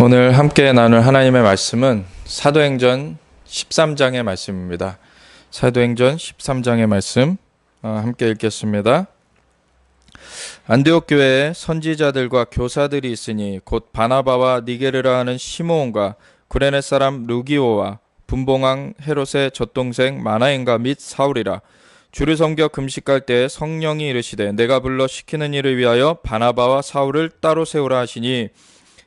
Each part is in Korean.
오늘 함께 나눌 하나님의 말씀은 사도행전 13장의 말씀입니다. 사도행전 13장의 말씀 함께 읽겠습니다. 안디옥 교회에 선지자들과 교사들이 있으니 곧 바나바와 니게르라 하는 시므온과 구레네 사람 루기오와 분봉왕 헤롯의 젖동생 마나엔과 및 사울이라. 주를 섬겨 금식할 때에 성령이 이르시되 내가 불러 시키는 일을 위하여 바나바와 사울을 따로 세우라 하시니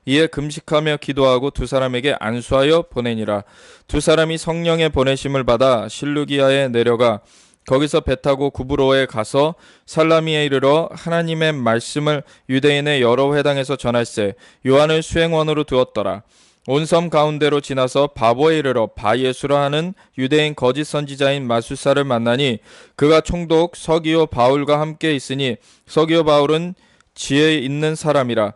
이에 금식하며 기도하고 두 사람에게 안수하여 보내니라. 두 사람이 성령의 보내심을 받아 실루기아에 내려가 거기서 배 타고 구브로에 가서 살라미에 이르러 하나님의 말씀을 유대인의 여러 회당에서 전할세 요한을 수행원으로 두었더라. 온 섬 가운데로 지나서 바보에 이르러 바예수라 하는 유대인 거짓 선지자인 마술사를 만나니 그가 총독 서기오 바울과 함께 있으니 서기오 바울은 지혜 있는 사람이라.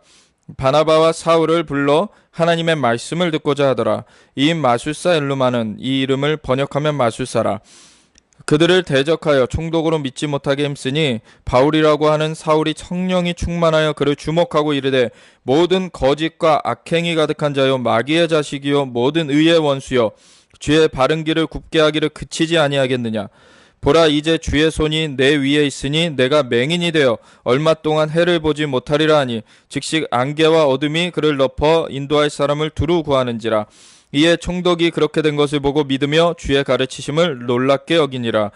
바나바와 사울을 불러 하나님의 말씀을 듣고자 하더라. 이 마술사 엘루마는 이 이름을 번역하면 마술사라. 그들을 대적하여 총독으로 믿지 못하게 힘쓰니 바울이라고 하는 사울이 성령이 충만하여 그를 주목하고 이르되 모든 거짓과 악행이 가득한 자요 마귀의 자식이요 모든 의의 원수요 주의 바른 길을 굽게 하기를 그치지 아니하겠느냐. 보라, 이제 주의 손이 내 위에 있으니 내가 맹인이 되어 얼마 동안 해를 보지 못하리라 하니 즉시 안개와 어둠이 그를 덮어 인도할 사람을 두루 구하는지라. 이에 총독이 그렇게 된 것을 보고 믿으며 주의 가르치심을 놀랍게 여기니라.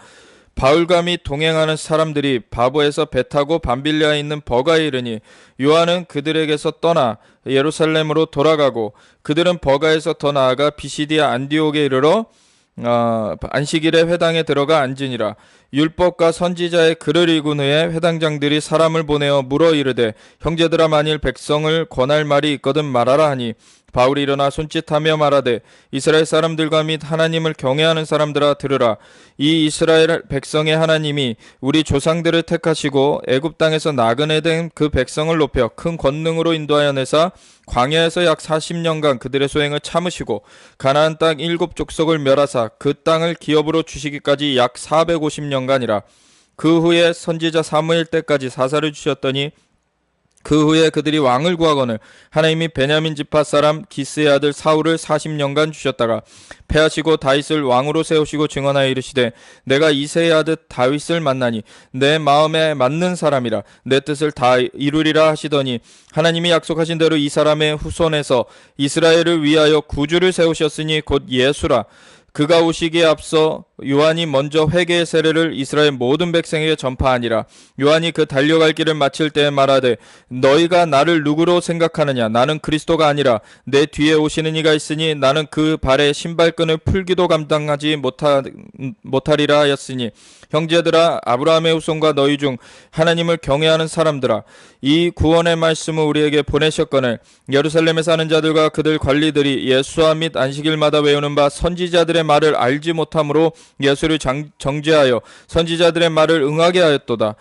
바울과 및 동행하는 사람들이 바보에서 배 타고 밤빌리아에 있는 버가에 이르니 요한은 그들에게서 떠나 예루살렘으로 돌아가고 그들은 버가에서 더 나아가 비시디아 안디옥에 이르러 안식일에 회당에 들어가 앉으니라. 율법과 선지자의 글을 읽은 후에 회당장들이 사람을 보내어 물어 이르되 형제들아, 만일 백성을 권할 말이 있거든 말하라 하니 바울이 일어나 손짓하며 말하되 이스라엘 사람들과 및 하나님을 경외하는 사람들아 들으라. 이 이스라엘 백성의 하나님이 우리 조상들을 택하시고 애굽 땅에서 나그네 된 그 백성을 높여 큰 권능으로 인도하여 내사 광야에서 약 40년간 그들의 소행을 참으시고 가나안 땅 7족속을 멸하사 그 땅을 기업으로 주시기까지 약 450년간이라. 그 후에 선지자 사무엘 때까지 사사를 주셨더니 그 후에 그들이 왕을 구하거늘 하나님이 베냐민 지파 사람 기스의 아들 사울을 40년간 주셨다가 패하시고 다윗을 왕으로 세우시고 증언하여 이르시되 내가 이새의 아들 다윗을 만나니 내 마음에 맞는 사람이라 내 뜻을 다 이루리라 하시더니 하나님이 약속하신 대로 이 사람의 후손에서 이스라엘을 위하여 구주를 세우셨으니 곧 예수라. 그가 오시기에 앞서 요한이 먼저 회개의 세례를 이스라엘 모든 백성에게 전파하니라. 요한이 그 달려갈 길을 마칠 때에 말하되 너희가 나를 누구로 생각하느냐. 나는 그리스도가 아니라 내 뒤에 오시는 이가 있으니 나는 그 발에 신발끈을 풀기도 감당하지 못하리라 하였으니 형제들아, 아브라함의 후손과 너희 중 하나님을 경외하는 사람들아, 이 구원의 말씀을 우리에게 보내셨거늘 예루살렘에 사는 자들과 그들 관리들이 예수와 및 안식일마다 외우는 바 선지자들의 말을 알지 못함으로 예수를 정죄하여 선지자들의 말을 응하게 하였도다.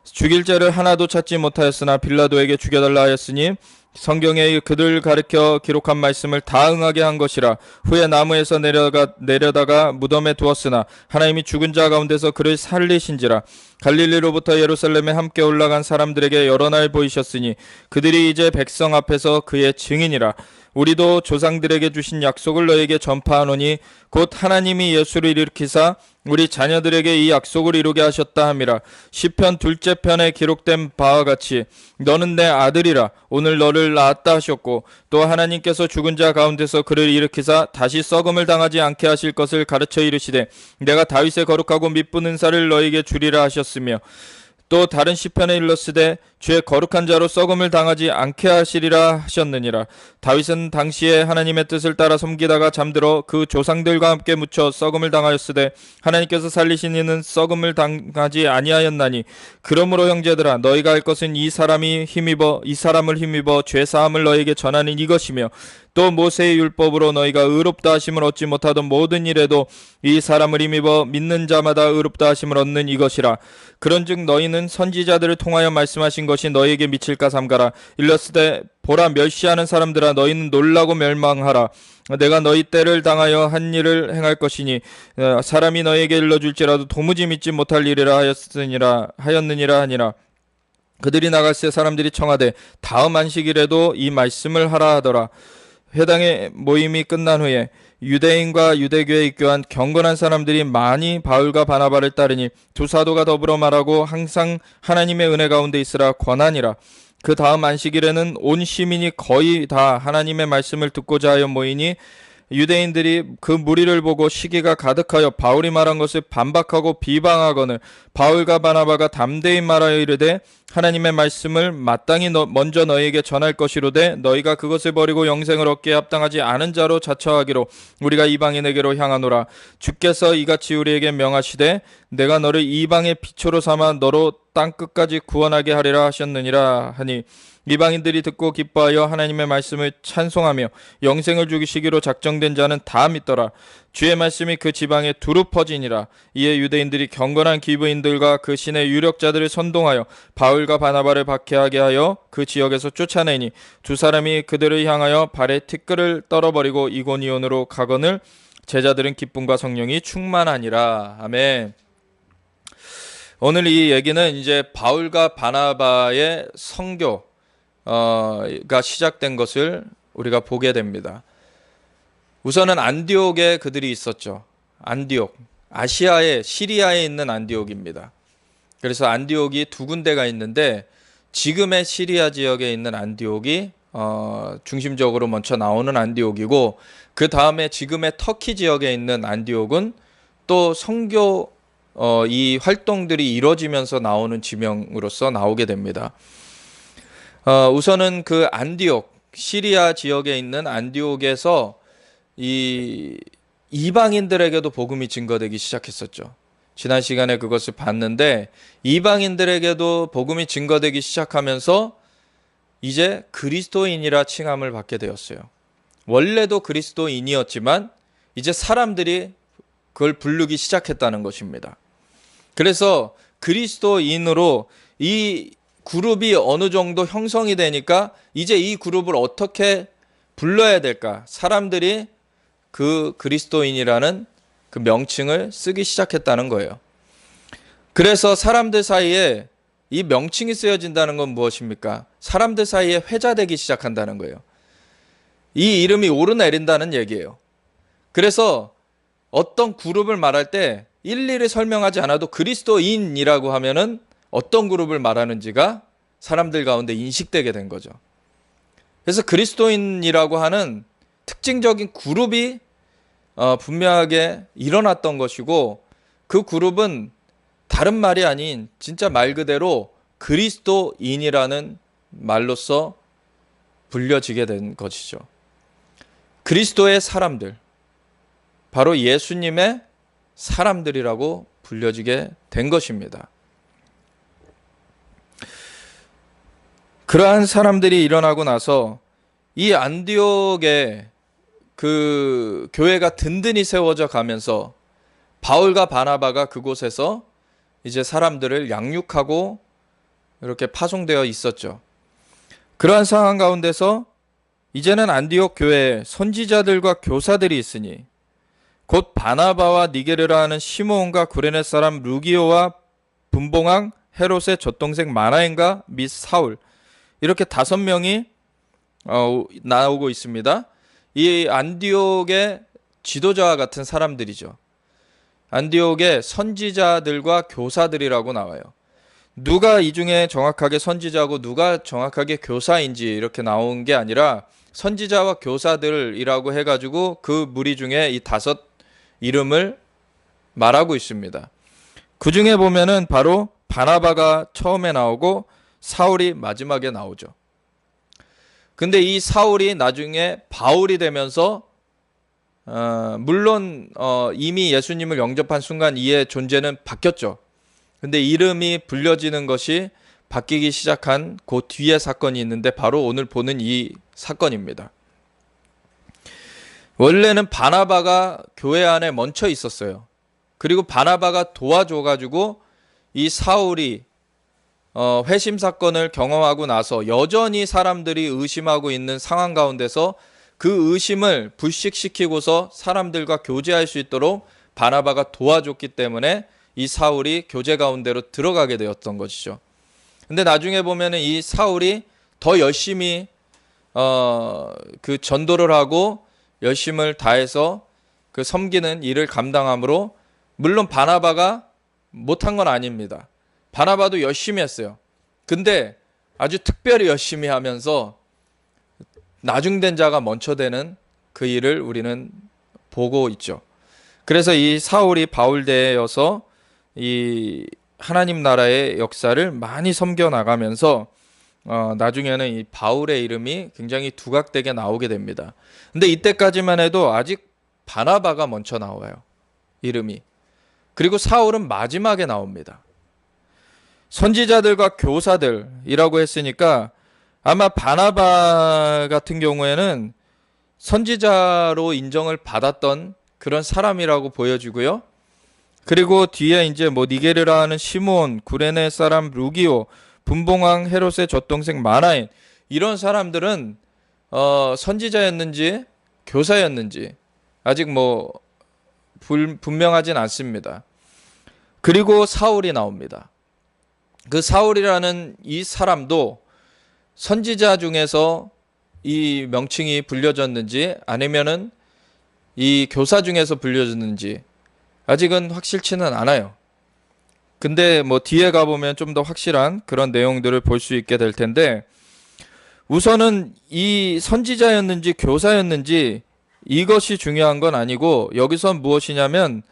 죽일 죄를 하나도 찾지 못하였으나 빌라도에게 죽여달라 하였으니 성경에 그들 가르쳐 기록한 말씀을 다 응하게 한 것이라. 후에 나무에서 내려다가 무덤에 두었으나 하나님이 죽은 자 가운데서 그를 살리신지라. 갈릴리로부터 예루살렘에 함께 올라간 사람들에게 여러 날 보이셨으니 그들이 이제 백성 앞에서 그의 증인이라. 우리도 조상들에게 주신 약속을 너에게 전파하노니 곧 하나님이 예수를 일으키사 우리 자녀들에게 이 약속을 이루게 하셨다 함이라. 시편 2째 편에 기록된 바와 같이 너는 내 아들이라. 오늘 너를 낳았다 하셨고 또 하나님께서 죽은 자 가운데서 그를 일으키사 다시 썩음을 당하지 않게 하실 것을 가르쳐 이르시되 내가 다윗의 거룩하고 미쁜 은사를 너에게 주리라 하셨으며 또 다른 시편에 일렀으되 주의 거룩한 자로 썩음을 당하지 않게 하시리라 하셨느니라. 다윗은 당시에 하나님의 뜻을 따라 섬기다가 잠들어 그 조상들과 함께 묻혀 썩음을 당하였으되 하나님께서 살리신 이는 썩음을 당하지 아니하였나니 그러므로 형제들아, 너희가 할 것은 이 사람을 힘입어 죄사함을 너희에게 전하는 이것이며 또 모세의 율법으로 너희가 의롭다 하심을 얻지 못하던 모든 일에도 이 사람을 힘입어 믿는 자마다 의롭다 하심을 얻는 이것이라. 그런즉 너희는 선지자들을 통하여 말씀하신 것이 너희에게 미칠까 삼가라. 일렀으되 보라, 멸시하는 사람들아, 너희는 놀라고 멸망하라. 내가 너희 때를 당하여 한 일을 행할 것이니 사람이 너희에게 일러줄지라도 도무지 믿지 못할 일이라 하였느니라 하니라. 그들이 나갈새 사람들이 청하되 다음 안식일에도 이 말씀을 하라 하더라. 회당의 모임이 끝난 후에 유대인과 유대교에 입교한 경건한 사람들이 많이 바울과 바나바를 따르니 두 사도가 더불어 말하고 항상 하나님의 은혜 가운데 있으라 권하니라. 그 다음 안식일에는 온 시민이 거의 다 하나님의 말씀을 듣고자 하여 모이니 유대인들이 그 무리를 보고 시기가 가득하여 바울이 말한 것을 반박하고 비방하거늘 바울과 바나바가 담대히 말하여 이르되 하나님의 말씀을 마땅히 먼저 너희에게 전할 것이로되 너희가 그것을 버리고 영생을 얻기에 합당하지 않은 자로 자처하기로 우리가 이방인에게로 향하노라. 주께서 이같이 우리에게 명하시되 내가 너를 이방의 피초로 삼아 너로 땅끝까지 구원하게 하리라 하셨느니라 하니 이방인들이 듣고 기뻐하여 하나님의 말씀을 찬송하며 영생을 주시기로 작정된 자는 다 믿더라. 주의 말씀이 그 지방에 두루 퍼지니라. 이에 유대인들이 경건한 기브인들과 그 신의 유력자들을 선동하여 바울과 바나바를 박해하게 하여 그 지역에서 쫓아내니 두 사람이 그들을 향하여 발에 티끌을 떨어버리고 이고니온으로 가거늘 제자들은 기쁨과 성령이 충만하니라. 아멘. 오늘 이 얘기는 이제 바울과 바나바의 선교 가 시작된 것을 우리가 보게 됩니다. 우선은 안디옥에 그들이 있었죠. 안디옥, 아시아의 시리아에 있는 안디옥입니다. 그래서 안디옥이 두 군데가 있는데 지금의 시리아 지역에 있는 안디옥이 중심적으로 먼저 나오는 안디옥이고 그 다음에 지금의 터키 지역에 있는 안디옥은 또 선교 이 활동들이 이루어지면서 나오는 지명으로서 나오게 됩니다. 우선은 그 안디옥, 시리아 지역에 있는 안디옥에서 이 이방인들에게도 복음이 증거되기 시작했었죠. 지난 시간에 그것을 봤는데 이방인들에게도 복음이 증거되기 시작하면서 이제 그리스도인이라 칭함을 받게 되었어요. 원래도 그리스도인이었지만 이제 사람들이 그걸 부르기 시작했다는 것입니다. 그래서 그리스도인으로 이 그룹이 어느 정도 형성이 되니까 이제 이 그룹을 어떻게 불러야 될까? 사람들이 그 그리스도인이라는 그 명칭을 쓰기 시작했다는 거예요. 그래서 사람들 사이에 이 명칭이 쓰여진다는 건 무엇입니까? 사람들 사이에 회자되기 시작한다는 거예요. 이 이름이 오르내린다는 얘기예요. 그래서 어떤 그룹을 말할 때 일일이 설명하지 않아도 그리스도인이라고 하면은 어떤 그룹을 말하는지가 사람들 가운데 인식되게 된 거죠. 그래서 그리스도인이라고 하는 특징적인 그룹이 분명하게 일어났던 것이고 그 그룹은 다른 말이 아닌 진짜 말 그대로 그리스도인이라는 말로서 불려지게 된 것이죠. 그리스도의 사람들, 바로 예수님의 사람들이라고 불려지게 된 것입니다. 그러한 사람들이 일어나고 나서 이 안디옥에 그 교회가 든든히 세워져 가면서 바울과 바나바가 그곳에서 이제 사람들을 양육하고 이렇게 파송되어 있었죠. 그러한 상황 가운데서 이제는 안디옥 교회에 선지자들과 교사들이 있으니 곧 바나바와 니게르라 하는 시므온과 구레네 사람 루기오와 분봉왕 헤롯의 젖동생 마나엔과 및 사울 이렇게 5명이 나오고 있습니다. 이 안디옥의 지도자와 같은 사람들이죠. 안디옥의 선지자들과 교사들이라고 나와요. 누가 이 중에 정확하게 선지자고 누가 정확하게 교사인지 이렇게 나온 게 아니라 선지자와 교사들이라고 해가지고 그 무리 중에 이 5 이름을 말하고 있습니다. 그 중에 보면은 바로 바나바가 처음에 나오고 사울이 마지막에 나오죠. 근데 이 사울이 나중에 바울이 되면서 물론 이미 예수님을 영접한 순간 이의 존재는 바뀌었죠. 근데 이름이 불려지는 것이 바뀌기 시작한 그 뒤에 사건이 있는데 바로 오늘 보는 이 사건입니다. 원래는 바나바가 교회 안에 먼저 있었어요. 그리고 바나바가 도와줘가지고 이 사울이 회심 사건을 경험하고 나서 여전히 사람들이 의심하고 있는 상황 가운데서 그 의심을 불식시키고서 사람들과 교제할 수 있도록 바나바가 도와줬기 때문에 이 사울이 교제 가운데로 들어가게 되었던 것이죠. 근데 나중에 보면은 이 사울이 더 열심히 그 전도를 하고 열심을 다해서 그 섬기는 일을 감당함으로, 물론 바나바가 못한 건 아닙니다. 바나바도 열심히 했어요. 근데 아주 특별히 열심히 하면서 나중된 자가 먼저 되는 그 일을 우리는 보고 있죠. 그래서 이 사울이 바울대여서 이 하나님 나라의 역사를 많이 섬겨 나가면서 나중에는 이 바울의 이름이 굉장히 두각되게 나오게 됩니다. 근데 이때까지만 해도 아직 바나바가 먼저 나와요, 이름이. 그리고 사울은 마지막에 나옵니다. 선지자들과 교사들이라고 했으니까 아마 바나바 같은 경우에는 선지자로 인정을 받았던 그런 사람이라고 보여지고요. 그리고 뒤에 이제 뭐 니게르라 하는 시몬, 구레네 사람 루기오, 분봉왕 헤롯의 젖동생 마나인, 이런 사람들은 선지자였는지 교사였는지 아직 뭐 분명하진 않습니다. 그리고 사울이 나옵니다. 그 사울이라는 이 사람도 선지자 중에서 이 명칭이 불려졌는지 아니면은 이 교사 중에서 불려졌는지 아직은 확실치는 않아요. 근데 뭐 뒤에 가보면 좀 더 확실한 그런 내용들을 볼 수 있게 될 텐데, 우선은 이 선지자였는지 교사였는지 이것이 중요한 건 아니고, 여기서 무엇이냐면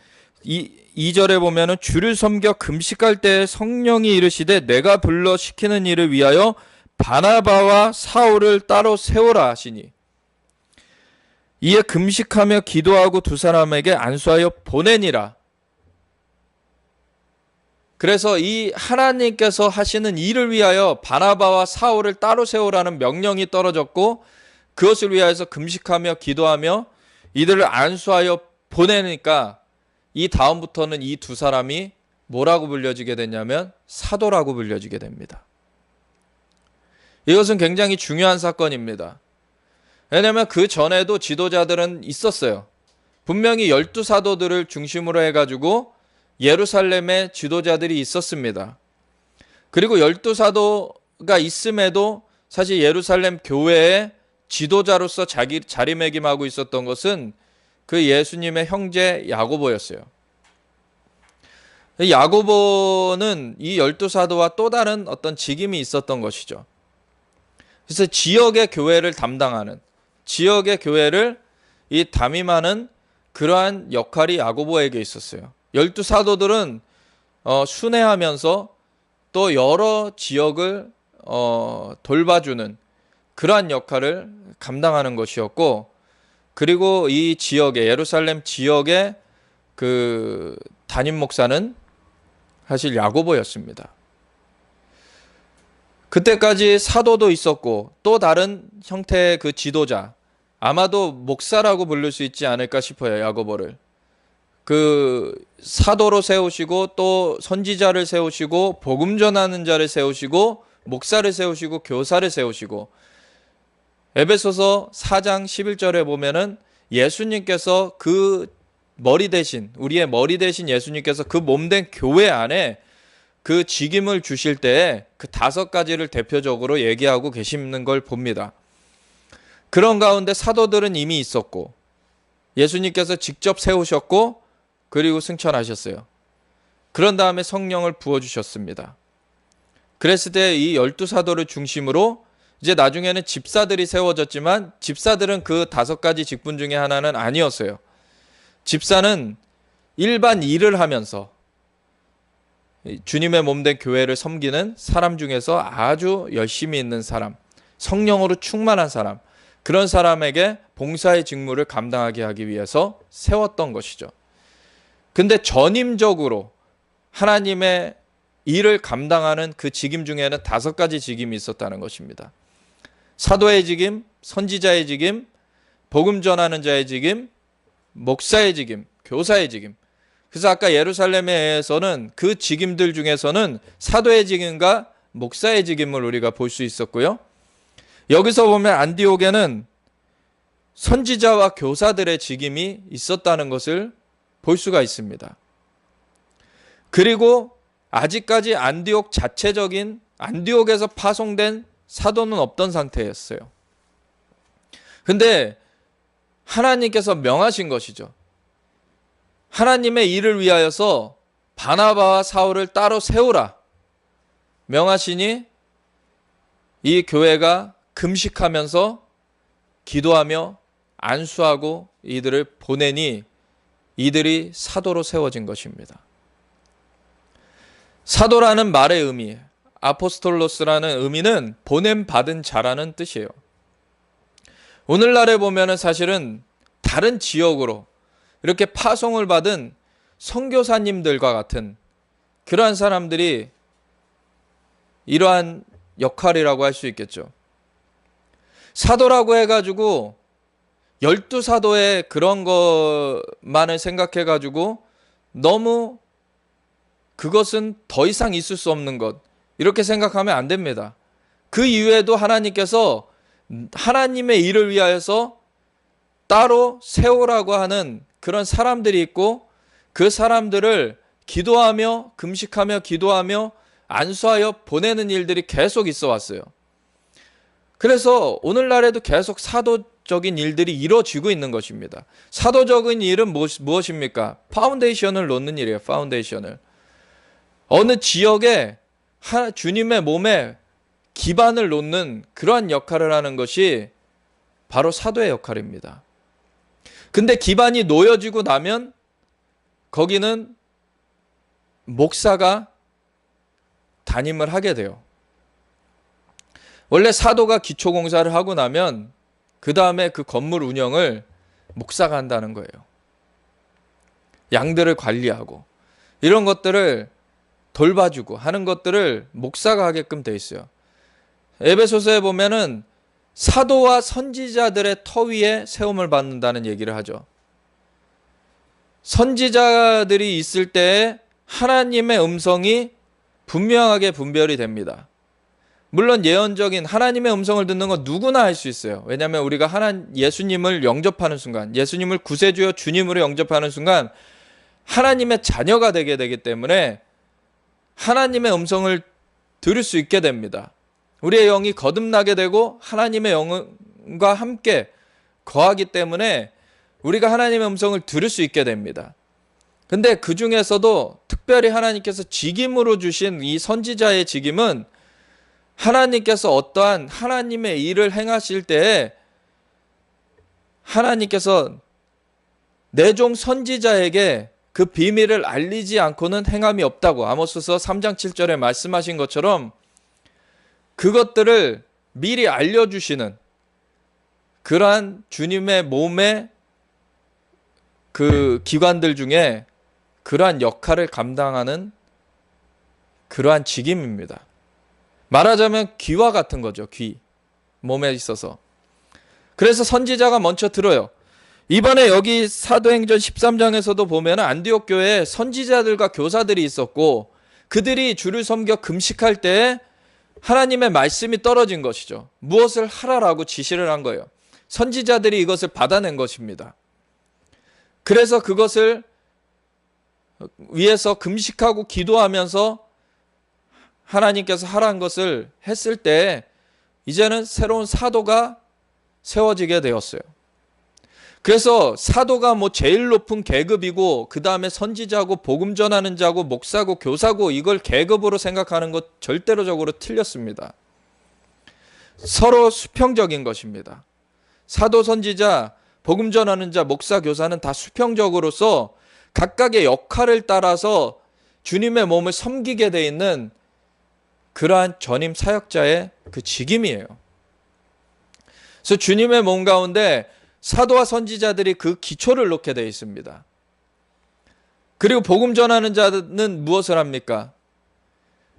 2절에 보면은 주를 섬겨 금식할 때 성령이 이르시되 내가 불러 시키는 일을 위하여 바나바와 사울을 따로 세우라 하시니, 이에 금식하며 기도하고 두 사람에게 안수하여 보내니라. 그래서 이 하나님께서 하시는 일을 위하여 바나바와 사울을 따로 세우라는 명령이 떨어졌고, 그것을 위하여서 금식하며 기도하며 이들을 안수하여 보내니까 이 다음부터는 이 두 사람이 뭐라고 불려지게 됐냐면 사도라고 불려지게 됩니다. 이것은 굉장히 중요한 사건입니다. 왜냐하면 그 전에도 지도자들은 있었어요. 분명히 12사도들을 중심으로 해가지고 예루살렘에 지도자들이 있었습니다. 그리고 12사도가 있음에도 사실 예루살렘 교회의 지도자로서 자리매김하고 있었던 것은 그 예수님의 형제 야고보였어요. 야고보는 이 12사도와 또 다른 어떤 직임이 있었던 것이죠. 그래서 지역의 교회를 담당하는, 지역의 교회를 이 담임하는 그러한 역할이 야고보에게 있었어요. 12사도들은 순회하면서 또 여러 지역을 돌봐주는 그러한 역할을 감당하는 것이었고, 그리고 이 지역의 예루살렘 지역의 그 담임 목사는 사실 야고보였습니다. 그때까지 사도도 있었고 또 다른 형태의 그 지도자, 아마도 목사라고 부를 수 있지 않을까 싶어요. 야고보를 그 사도로 세우시고 또 선지자를 세우시고 복음 전하는 자를 세우시고 목사를 세우시고 교사를 세우시고, 에베소서 4장 11절에 보면은 예수님께서 그 머리 대신, 우리의 머리 대신 예수님께서 그 몸된 교회 안에 그 직임을 주실 때에 그 5가지를 대표적으로 얘기하고 계시는 걸 봅니다. 그런 가운데 사도들은 이미 있었고 예수님께서 직접 세우셨고 그리고 승천하셨어요. 그런 다음에 성령을 부어주셨습니다. 그랬을 때 이 12사도를 중심으로 이제 나중에는 집사들이 세워졌지만 집사들은 그 5가지 직분 중에 하나는 아니었어요. 집사는 일반 일을 하면서 주님의 몸된 교회를 섬기는 사람 중에서 아주 열심히 있는 사람, 성령으로 충만한 사람, 그런 사람에게 봉사의 직무를 감당하게 하기 위해서 세웠던 것이죠. 근데 전임적으로 하나님의 일을 감당하는 그 직임 중에는 5가지 직임이 있었다는 것입니다. 사도의 직임, 선지자의 직임, 복음 전하는 자의 직임, 목사의 직임, 교사의 직임. 그래서 아까 예루살렘에서는 그 직임들 중에서는 사도의 직임과 목사의 직임을 우리가 볼 수 있었고요. 여기서 보면 안디옥에는 선지자와 교사들의 직임이 있었다는 것을 볼 수가 있습니다. 그리고 아직까지 안디옥 자체적인, 안디옥에서 파송된 사도는 없던 상태였어요. 근데 하나님께서 명하신 것이죠. 하나님의 일을 위하여서 바나바와 사울을 따로 세우라 명하시니 이 교회가 금식하면서 기도하며 안수하고 이들을 보내니 이들이 사도로 세워진 것입니다. 사도라는 말의 의미, 아포스톨로스라는 의미는 보냄받은 자라는 뜻이에요. 오늘날에 보면은 사실은 다른 지역으로 이렇게 파송을 받은 선교사님들과 같은 그러한 사람들이 이러한 역할이라고 할 수 있겠죠. 사도라고 해가지고 12사도의 그런 것만을 생각해가지고 너무 그것은 더 이상 있을 수 없는 것 이렇게 생각하면 안 됩니다. 그 이외에도 하나님께서 하나님의 일을 위하여서 따로 세우라고 하는 그런 사람들이 있고 그 사람들을 기도하며 금식하며 기도하며 안수하여 보내는 일들이 계속 있어 왔어요. 그래서 오늘날에도 계속 사도적인 일들이 이루어지고 있는 것입니다. 사도적인 일은 무엇입니까? 파운데이션을 놓는 일이에요. 파운데이션을. 어느 지역에 주님의 몸에 기반을 놓는 그러한 역할을 하는 것이 바로 사도의 역할입니다. 근데 기반이 놓여지고 나면 거기는 목사가 담임을 하게 돼요. 원래 사도가 기초공사를 하고 나면 그 다음에 그 건물 운영을 목사가 한다는 거예요. 양들을 관리하고 이런 것들을 돌봐주고 하는 것들을 목사가 하게끔 돼 있어요. 에베소서에 보면은 사도와 선지자들의 터 위에 세움을 받는다는 얘기를 하죠. 선지자들이 있을 때에 하나님의 음성이 분명하게 분별이 됩니다. 물론 예언적인 하나님의 음성을 듣는 건 누구나 할 수 있어요. 왜냐하면 우리가 예수님을 영접하는 순간, 예수님을 구세주여 주님으로 영접하는 순간 하나님의 자녀가 되게 되기 때문에 하나님의 음성을 들을 수 있게 됩니다. 우리의 영이 거듭나게 되고 하나님의 영과 함께 거하기 때문에 우리가 하나님의 음성을 들을 수 있게 됩니다. 근데 그 중에서도 특별히 하나님께서 직임으로 주신 이 선지자의 직임은 하나님께서 어떠한 하나님의 일을 행하실 때에 하나님께서 내 종 선지자에게 그 비밀을 알리지 않고는 행함이 없다고 아모스서 3장 7절에 말씀하신 것처럼 그것들을 미리 알려주시는 그러한 주님의 몸의 그 기관들 중에 그러한 역할을 감당하는 그러한 직임입니다. 말하자면 귀와 같은 거죠. 귀. 몸에 있어서. 그래서 선지자가 먼저 들어요. 이번에 여기 사도행전 13장에서도 보면 안디옥 교회에 선지자들과 교사들이 있었고 그들이 주를 섬겨 금식할 때 하나님의 말씀이 떨어진 것이죠. 무엇을 하라라고 지시를 한 거예요. 선지자들이 이것을 받아낸 것입니다. 그래서 그것을 위해서 금식하고 기도하면서 하나님께서 하라는 것을 했을 때 이제는 새로운 사도가 세워지게 되었어요. 그래서 사도가 제일 높은 계급이고 그 다음에 선지자고 복음 전하는 자고 목사고 교사고 이걸 계급으로 생각하는 것 절대로적으로 틀렸습니다. 서로 수평적인 것입니다. 사도, 선지자, 복음 전하는 자, 목사, 교사는 다 수평적으로서 각각의 역할을 따라서 주님의 몸을 섬기게 돼 있는 그러한 전임 사역자의 그 직임이에요. 그래서 주님의 몸 가운데 사도와 선지자들이 그 기초를 놓게 되어 있습니다. 그리고 복음 전하는 자는 무엇을 합니까?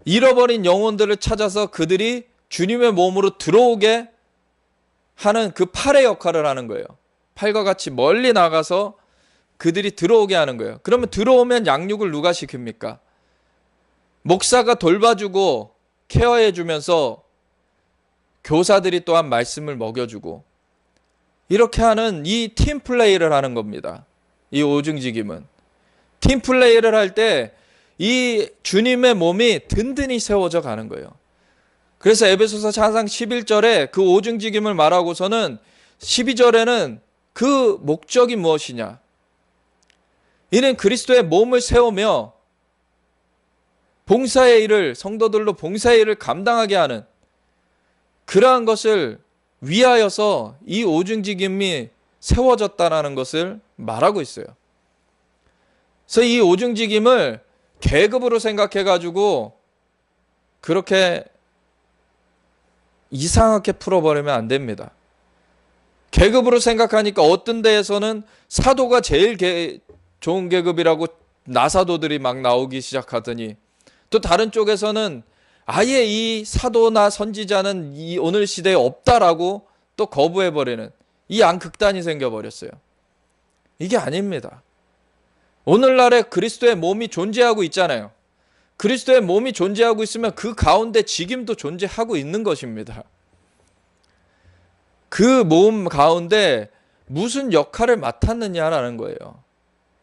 잃어버린 영혼들을 찾아서 그들이 주님의 몸으로 들어오게 하는 그 팔의 역할을 하는 거예요. 팔과 같이 멀리 나가서 그들이 들어오게 하는 거예요. 그러면 들어오면 양육을 누가 시킵니까? 목사가 돌봐주고 케어해주면서 교사들이 또한 말씀을 먹여주고 이렇게 하는 이 팀플레이를 하는 겁니다. 이 오중직임은. 팀플레이를 할 때 이 주님의 몸이 든든히 세워져 가는 거예요. 그래서 에베소서 4장 11절에 그 오중직임을 말하고서는 12절에는 그 목적이 무엇이냐? 이는 그리스도의 몸을 세우며 봉사의 일을, 성도들로 봉사의 일을 감당하게 하는 그러한 것을 위하여서 이 오중직임이 세워졌다라는 것을 말하고 있어요. 그래서 이 오중직임을 계급으로 생각해가지고 그렇게 이상하게 풀어버리면 안 됩니다. 계급으로 생각하니까 어떤 데에서는 사도가 제일 좋은 계급이라고 나사도들이 막 나오기 시작하더니, 또 다른 쪽에서는 아예 이 사도나 선지자는 이 오늘 시대에 없다라고 또 거부해버리는 이 양극단이 생겨버렸어요. 이게 아닙니다. 오늘날에 그리스도의 몸이 존재하고 있잖아요. 그리스도의 몸이 존재하고 있으면 그 가운데 직임도 존재하고 있는 것입니다. 그 몸 가운데 무슨 역할을 맡았느냐라는 거예요.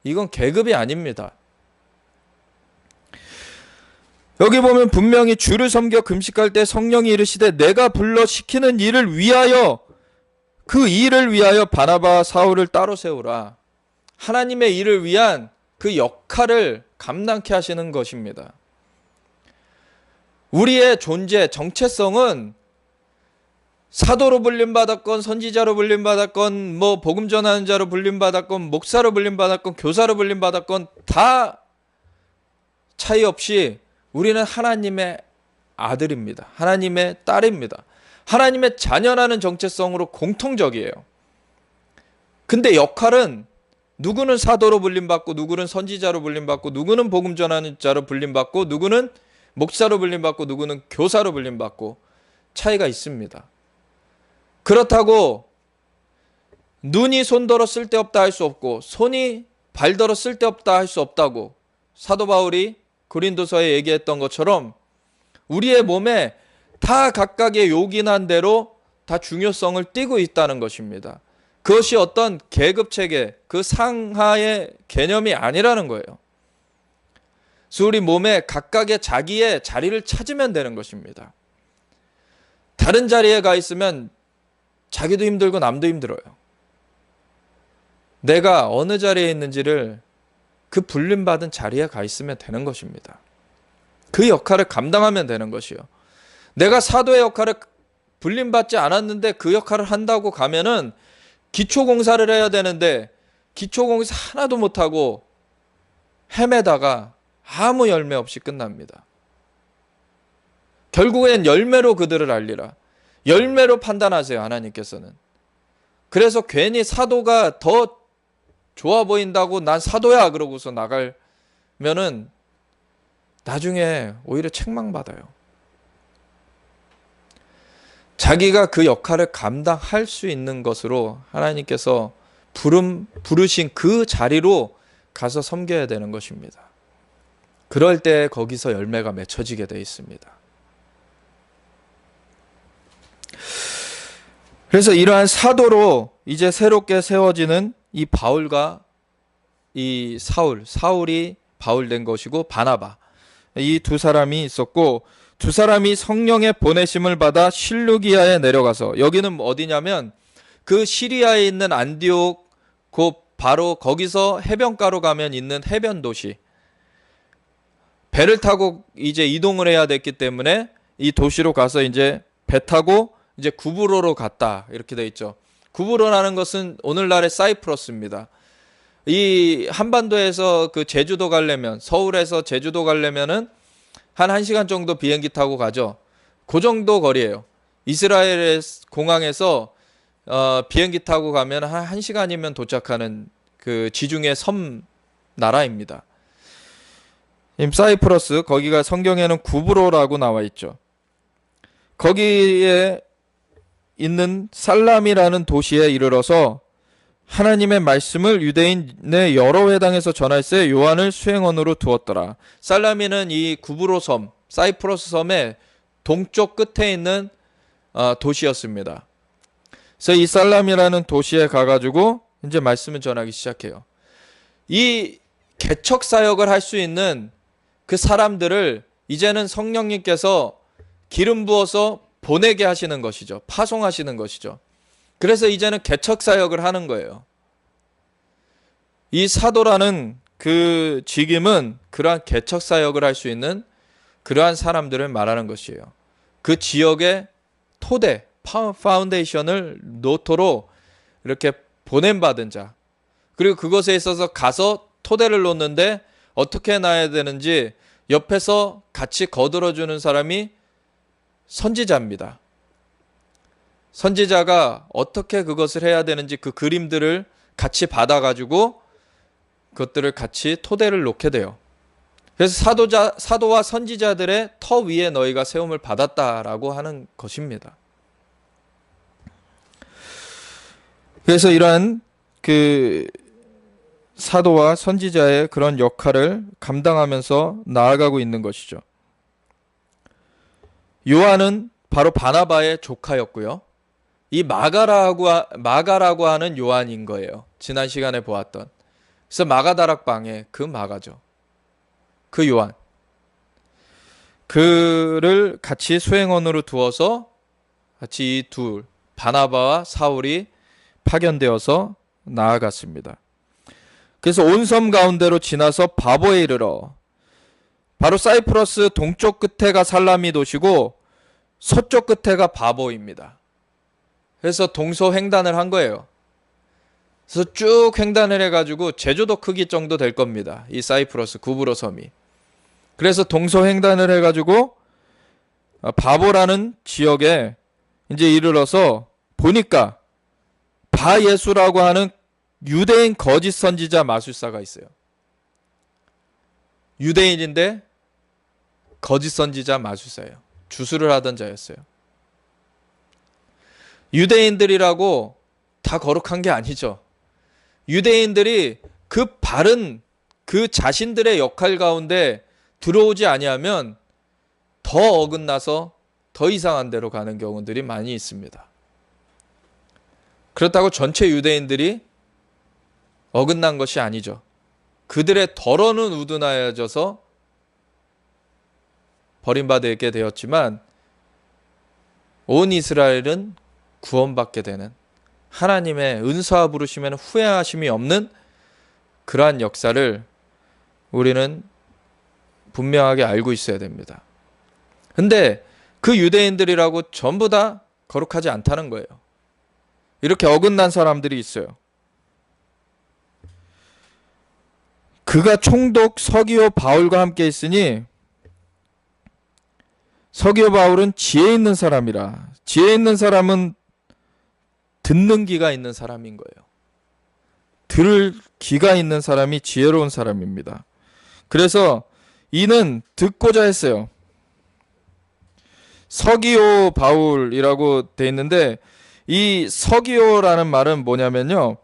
이건 계급이 아닙니다. 여기 보면 분명히 주를 섬겨 금식할 때 성령이 이르시되 내가 불러 시키는 일을 위하여, 그 일을 위하여 바나바와 사울을 따로 세우라. 하나님의 일을 위한 그 역할을 감당케 하시는 것입니다. 우리의 존재, 정체성은 사도로 불림받았건 선지자로 불림받았건 뭐 복음 전하는 자로 불림받았건 목사로 불림받았건 교사로 불림받았건 다 차이 없이 우리는 하나님의 아들입니다. 하나님의 딸입니다. 하나님의 자녀라는 정체성으로 공통적이에요. 근데 역할은 누구는 사도로 불림받고 누구는 선지자로 불림받고 누구는 복음 전하는 자로 불림받고 누구는 목사로 불림받고 누구는 교사로 불림받고 차이가 있습니다. 그렇다고 눈이 손더러 쓸데없다 할 수 없고 손이 발더러 쓸데없다 할 수 없다고 사도 바울이 고린도서에 얘기했던 것처럼 우리의 몸에 다 각각의 요긴한 대로 다 중요성을 띠고 있다는 것입니다. 그것이 어떤 계급체계, 그 상하의 개념이 아니라는 거예요. 그래서 우리 몸에 각각의 자기의 자리를 찾으면 되는 것입니다. 다른 자리에 가 있으면 자기도 힘들고 남도 힘들어요. 내가 어느 자리에 있는지를 그 불림받은 자리에 가 있으면 되는 것입니다. 그 역할을 감당하면 되는 것이요. 내가 사도의 역할을 불림받지 않았는데 그 역할을 한다고 가면은 기초공사를 해야 되는데 기초공사 하나도 못하고 헤매다가 아무 열매 없이 끝납니다. 결국엔 열매로 그들을 알리라. 열매로 판단하세요, 하나님께서는. 그래서 괜히 사도가 더 좋아 보인다고 난 사도야 그러고서 나가면은 나중에 오히려 책망받아요. 자기가 그 역할을 감당할 수 있는 것으로 하나님께서 부르신 그 자리로 가서 섬겨야 되는 것입니다. 그럴 때 거기서 열매가 맺혀지게 되어 있습니다. 그래서 이러한 사도로 이제 새롭게 세워지는 이 바울과 이 사울이 바울 된 것이고 바나바, 이 두 사람이 있었고, 두 사람이 성령의 보내심을 받아 실루기아에 내려가서, 여기는 어디냐면 그 시리아에 있는 안디옥, 바로 거기서 해변가로 가면 있는 해변 도시, 배를 타고 이제 이동을 해야 됐기 때문에 이 도시로 가서 이제 배 타고 이제 구브로로 갔다, 이렇게 돼 있죠. 구브로라는 것은 오늘날의 사이프러스입니다. 이 한반도에서 그 제주도 가려면, 서울에서 제주도 가려면은 한 1시간 정도 비행기 타고 가죠. 그 정도 거리예요. 이스라엘의 공항에서 비행기 타고 가면 한 1시간이면 도착하는 그 지중해 섬 나라입니다. 사이프러스, 거기가 성경에는 구브로라고 나와 있죠. 거기에 있는 살람이라는 도시에 이르러서 하나님의 말씀을 유대인의 여러 회당에서 전할세 요한을 수행원으로 두었더라. 살라미는 이 구브로 섬, 사이프러스 섬의 동쪽 끝에 있는 도시였습니다. 그래서 이 살람이라는 도시에 가가지고 이제 말씀을 전하기 시작해요. 이 개척 사역을 할 수 있는 그 사람들을 이제는 성령님께서 기름 부어서 보내게 하시는 것이죠. 파송하시는 것이죠. 그래서 이제는 개척 사역을 하는 거예요. 이 사도라는 그 직임은 그러한 개척 사역을 할 수 있는 그러한 사람들을 말하는 것이에요. 그 지역의 토대, 파운데이션을 노토로 이렇게 보냄받은 자. 그리고 그것에 있어서 가서 토대를 놓는데 어떻게 놔야 되는지 옆에서 같이 거들어주는 사람이 선지자입니다. 선지자가 어떻게 그것을 해야 되는지 그 그림들을 같이 받아가지고 그것들을 같이 토대를 놓게 돼요. 그래서 사도와 선지자들의 터 위에 너희가 세움을 받았다라고 하는 것입니다. 그래서 이러한 그 사도와 선지자의 그런 역할을 감당하면서 나아가고 있는 것이죠. 요한은 바로 바나바의 조카였고요. 이 마가라고 하는 요한인 거예요. 지난 시간에 보았던. 그래서 마가다락방의 그 마가죠. 그 요한. 그를 같이 수행원으로 두어서 같이 이 둘, 바나바와 사울이 파견되어서 나아갔습니다. 그래서 온 섬 가운데로 지나서 바보에 이르러 바로 사이프러스 동쪽 끝에가 살라미 도시고 서쪽 끝에가 바보입니다. 그래서 동서횡단을 한 거예요. 그래서 쭉 횡단을 해가지고 제주도 크기 정도 될 겁니다. 이 사이프러스 구브로 섬이. 그래서 동서횡단을 해가지고 바보라는 지역에 이제 이르러서 보니까 바예수라고 하는 유대인 거짓 선지자 마술사가 있어요. 유대인인데 거짓 선지자 마술사예요. 주술을 하던 자였어요. 유대인들이라고 다 거룩한 게 아니죠. 유대인들이 그 바른 그 자신들의 역할 가운데 들어오지 아니하면 더 어긋나서 더 이상한 데로 가는 경우들이 많이 있습니다. 그렇다고 전체 유대인들이 어긋난 것이 아니죠. 그들의 덜어는 우둔하여져서 버림받게 되었지만 온 이스라엘은 구원받게 되는 하나님의 은사와 부르심에는 후회하심이 없는 그러한 역사를 우리는 분명하게 알고 있어야 됩니다. 근데 그 유대인들이라고 전부 다 거룩하지 않다는 거예요. 이렇게 어긋난 사람들이 있어요. 그가 총독 서기오 바울과 함께 있으니 서기오 바울은 지혜 있는 사람이라. 지혜 있는 사람은 듣는 귀가 있는 사람인 거예요. 들을 귀가 있는 사람이 지혜로운 사람입니다. 그래서 이는 듣고자 했어요. 서기오 바울이라고 돼 있는데 이 서기오라는 말은 뭐냐면요.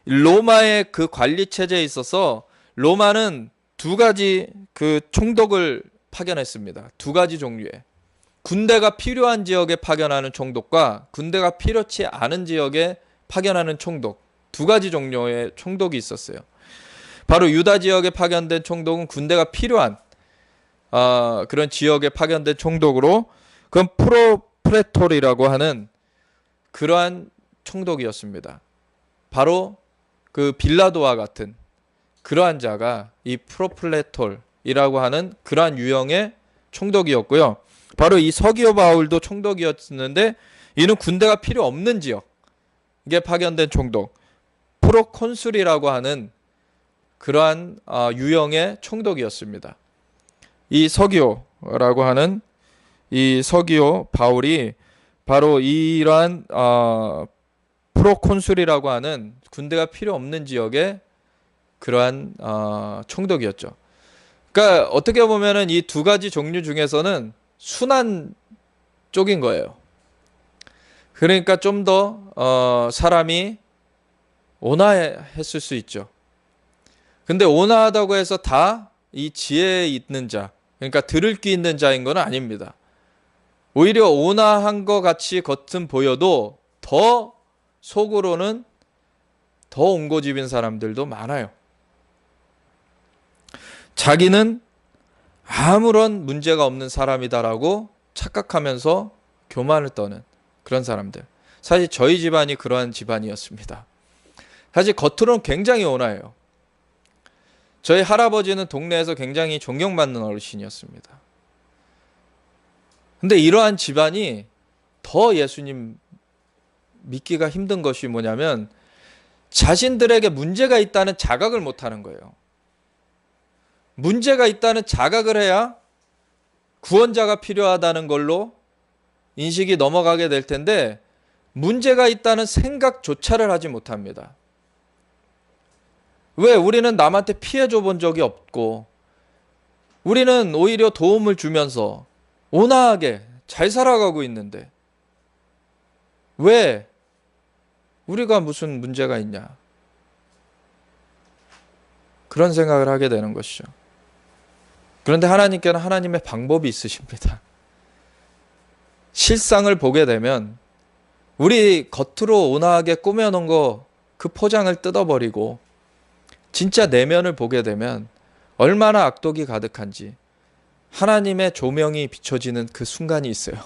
로마의 그 관리 체제에 있어서 로마는 두 가지 그 총독을 파견했습니다. 두 가지 종류의. 군대가 필요한 지역에 파견하는 총독과 군대가 필요치 않은 지역에 파견하는 총독. 두 가지 종류의 총독이 있었어요. 바로 유다 지역에 파견된 총독은 군대가 필요한 그런 지역에 파견된 총독으로 그건 프로프레토리라고 하는 그러한 총독이었습니다. 바로 그 빌라도와 같은 그러한 자가 이 프로플레톨이라고 하는 그러한 유형의 총독이었고요. 바로 이 서기오 바울도 총독이었는데 이는 군대가 필요 없는 지역에 파견된 총독 프로콘술이라고 하는 그러한 유형의 총독이었습니다. 이 서기오라고 하는 이 서기오 바울이 바로 이러한 프로콘술이라고 하는 군대가 필요 없는 지역의 그러한 총독이었죠. 그러니까 어떻게 보면은 이 두 가지 종류 중에서는 순한 쪽인 거예요. 그러니까 좀 더 사람이 온화했을 수 있죠. 근데 온화하다고 해서 다 이 지혜에 있는 자, 그러니까 들을 귀 있는 자인 건 아닙니다. 오히려 온화한 것 같이 겉은 보여도 더 속으로는 더 옹고집인 사람들도 많아요. 자기는 아무런 문제가 없는 사람이다라고 착각하면서 교만을 떠는 그런 사람들. 사실 저희 집안이 그러한 집안이었습니다. 사실 겉으로는 굉장히 온화해요. 저희 할아버지는 동네에서 굉장히 존경받는 어르신이었습니다. 근데 이러한 집안이 더 예수님 믿기가 힘든 것이 뭐냐면 자신들에게 문제가 있다는 자각을 못하는 거예요. 문제가 있다는 자각을 해야 구원자가 필요하다는 걸로 인식이 넘어가게 될 텐데 문제가 있다는 생각조차를 하지 못합니다. 왜? 우리는 남한테 피해 줘본 적이 없고 우리는 오히려 도움을 주면서 온화하게 잘 살아가고 있는데 왜 우리가 무슨 문제가 있냐? 그런 생각을 하게 되는 것이죠. 그런데 하나님께는 하나님의 방법이 있으십니다. 실상을 보게 되면 우리 겉으로 온화하게 꾸며놓은 거 그 포장을 뜯어버리고 진짜 내면을 보게 되면 얼마나 악독이 가득한지 하나님의 조명이 비춰지는 그 순간이 있어요.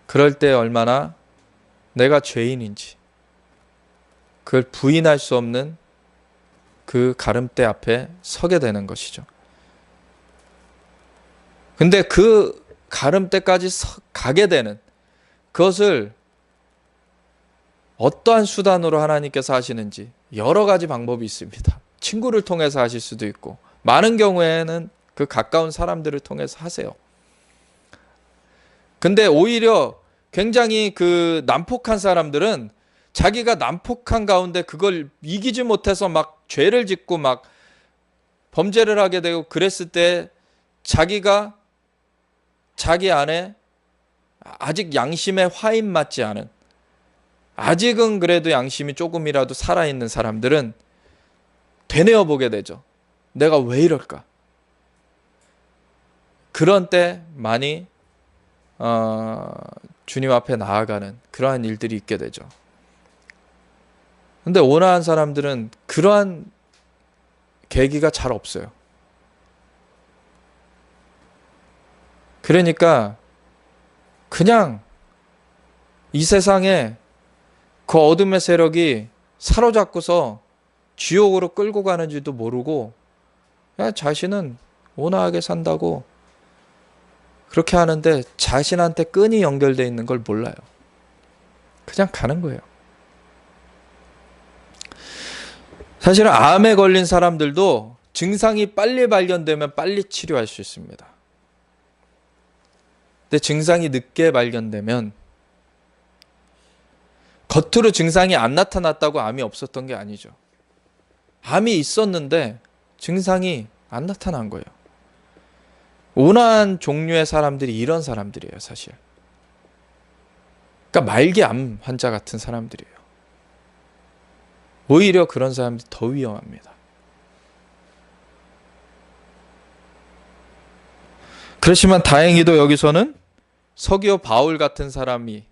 그럴 때 얼마나 내가 죄인인지 그걸 부인할 수 없는 그 가름대 앞에 서게 되는 것이죠. 근데 그 가름대까지 가게 되는 그것을 어떠한 수단으로 하나님께서 하시는지 여러 가지 방법이 있습니다. 친구를 통해서 하실 수도 있고 많은 경우에는 그 가까운 사람들을 통해서 하세요. 근데 오히려 굉장히 그 난폭한 사람들은 자기가 난폭한 가운데 그걸 이기지 못해서 막 죄를 짓고 막 범죄를 하게 되고 그랬을 때 자기가 자기 안에 아직 양심에 화인 맞지 않은 아직은 그래도 양심이 조금이라도 살아있는 사람들은 되뇌어 보게 되죠. 내가 왜 이럴까? 그런 때 많이 주님 앞에 나아가는 그러한 일들이 있게 되죠. 근데 온화한 사람들은 그러한 계기가 잘 없어요. 그러니까 그냥 이 세상에 그 어둠의 세력이 사로잡고서 지옥으로 끌고 가는지도 모르고 그냥 자신은 온화하게 산다고 그렇게 하는데 자신한테 끈이 연결되어 있는 걸 몰라요. 그냥 가는 거예요. 사실은 암에 걸린 사람들도 증상이 빨리 발견되면 빨리 치료할 수 있습니다. 근데 증상이 늦게 발견되면 겉으로 증상이 안 나타났다고 암이 없었던 게 아니죠. 암이 있었는데 증상이 안 나타난 거예요. 온화한 종류의 사람들이 이런 사람들이에요, 사실. 그러니까 말기 암 환자 같은 사람들이에요. 오히려 그런 사람들이 더 위험합니다. 그렇지만 다행히도 여기서는 서기오 바울 같은 사람이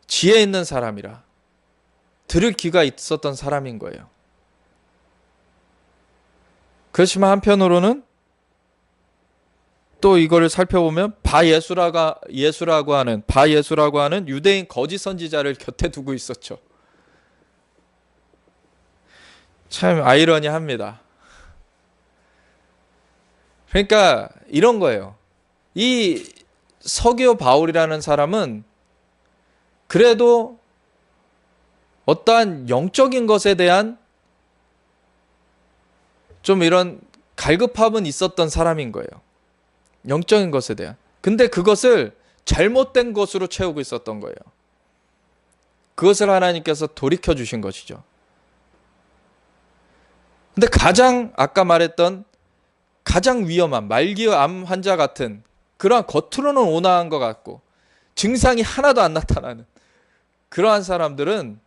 지혜 있는 사람이라 들을 귀가 있었던 사람인 거예요. 그렇지만 한편으로는 또 이거를 살펴보면 바예수라고 하는 유대인 거짓 선지자를 곁에 두고 있었죠. 참 아이러니합니다. 그러니까 이런 거예요. 이 서기오 바울이라는 사람은 그래도 어떠한 영적인 것에 대한 좀 이런 갈급함은 있었던 사람인 거예요. 영적인 것에 대한. 근데 그것을 잘못된 것으로 채우고 있었던 거예요. 그것을 하나님께서 돌이켜 주신 것이죠. 근데 아까 말했던 가장 위험한 말기암 환자 같은 그러한 겉으로는 온화한 것 같고 증상이 하나도 안 나타나는 그러한 사람들은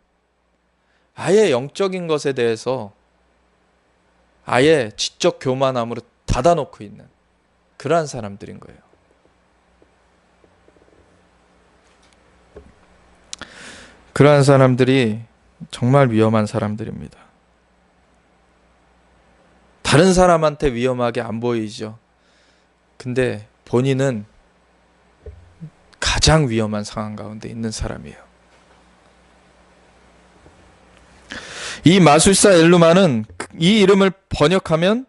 아예 영적인 것에 대해서 아예 지적 교만함으로 닫아놓고 있는 그러한 사람들인 거예요. 그러한 사람들이 정말 위험한 사람들입니다. 다른 사람한테 위험하게 안 보이죠. 근데 본인은 가장 위험한 상황 가운데 있는 사람이에요. 이 마술사 엘루마는 이 이름을 번역하면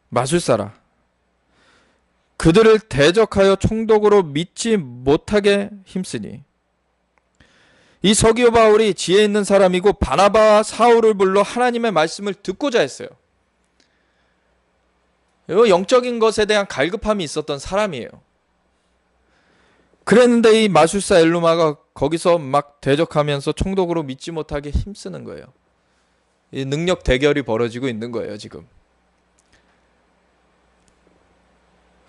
마술사라. 그들을 대적하여 총독으로 믿지 못하게 힘쓰니. 이 서기오 바울이 지혜 있는 사람이고 바나바와 사울을 불러 하나님의 말씀을 듣고자 했어요. 영적인 것에 대한 갈급함이 있었던 사람이에요. 그랬는데 이 마술사 엘루마가 거기서 막 대적하면서 총독으로 믿지 못하게 힘쓰는 거예요. 이 능력 대결이 벌어지고 있는 거예요, 지금.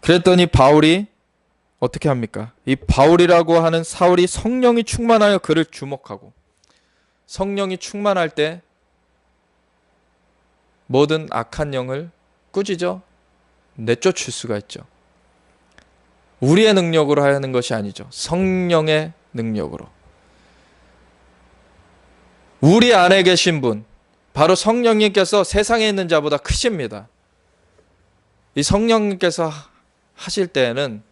그랬더니 바울이 어떻게 합니까? 이 바울이라고 하는 사울이 성령이 충만하여 그를 주목하고, 성령이 충만할 때 모든 악한 영을 꾸짖어 내쫓을 수가 있죠. 우리의 능력으로 하는 것이 아니죠. 성령의 능력으로. 우리 안에 계신 분, 바로 성령님께서 세상에 있는 자보다 크십니다. 이 성령님께서 하실 때에는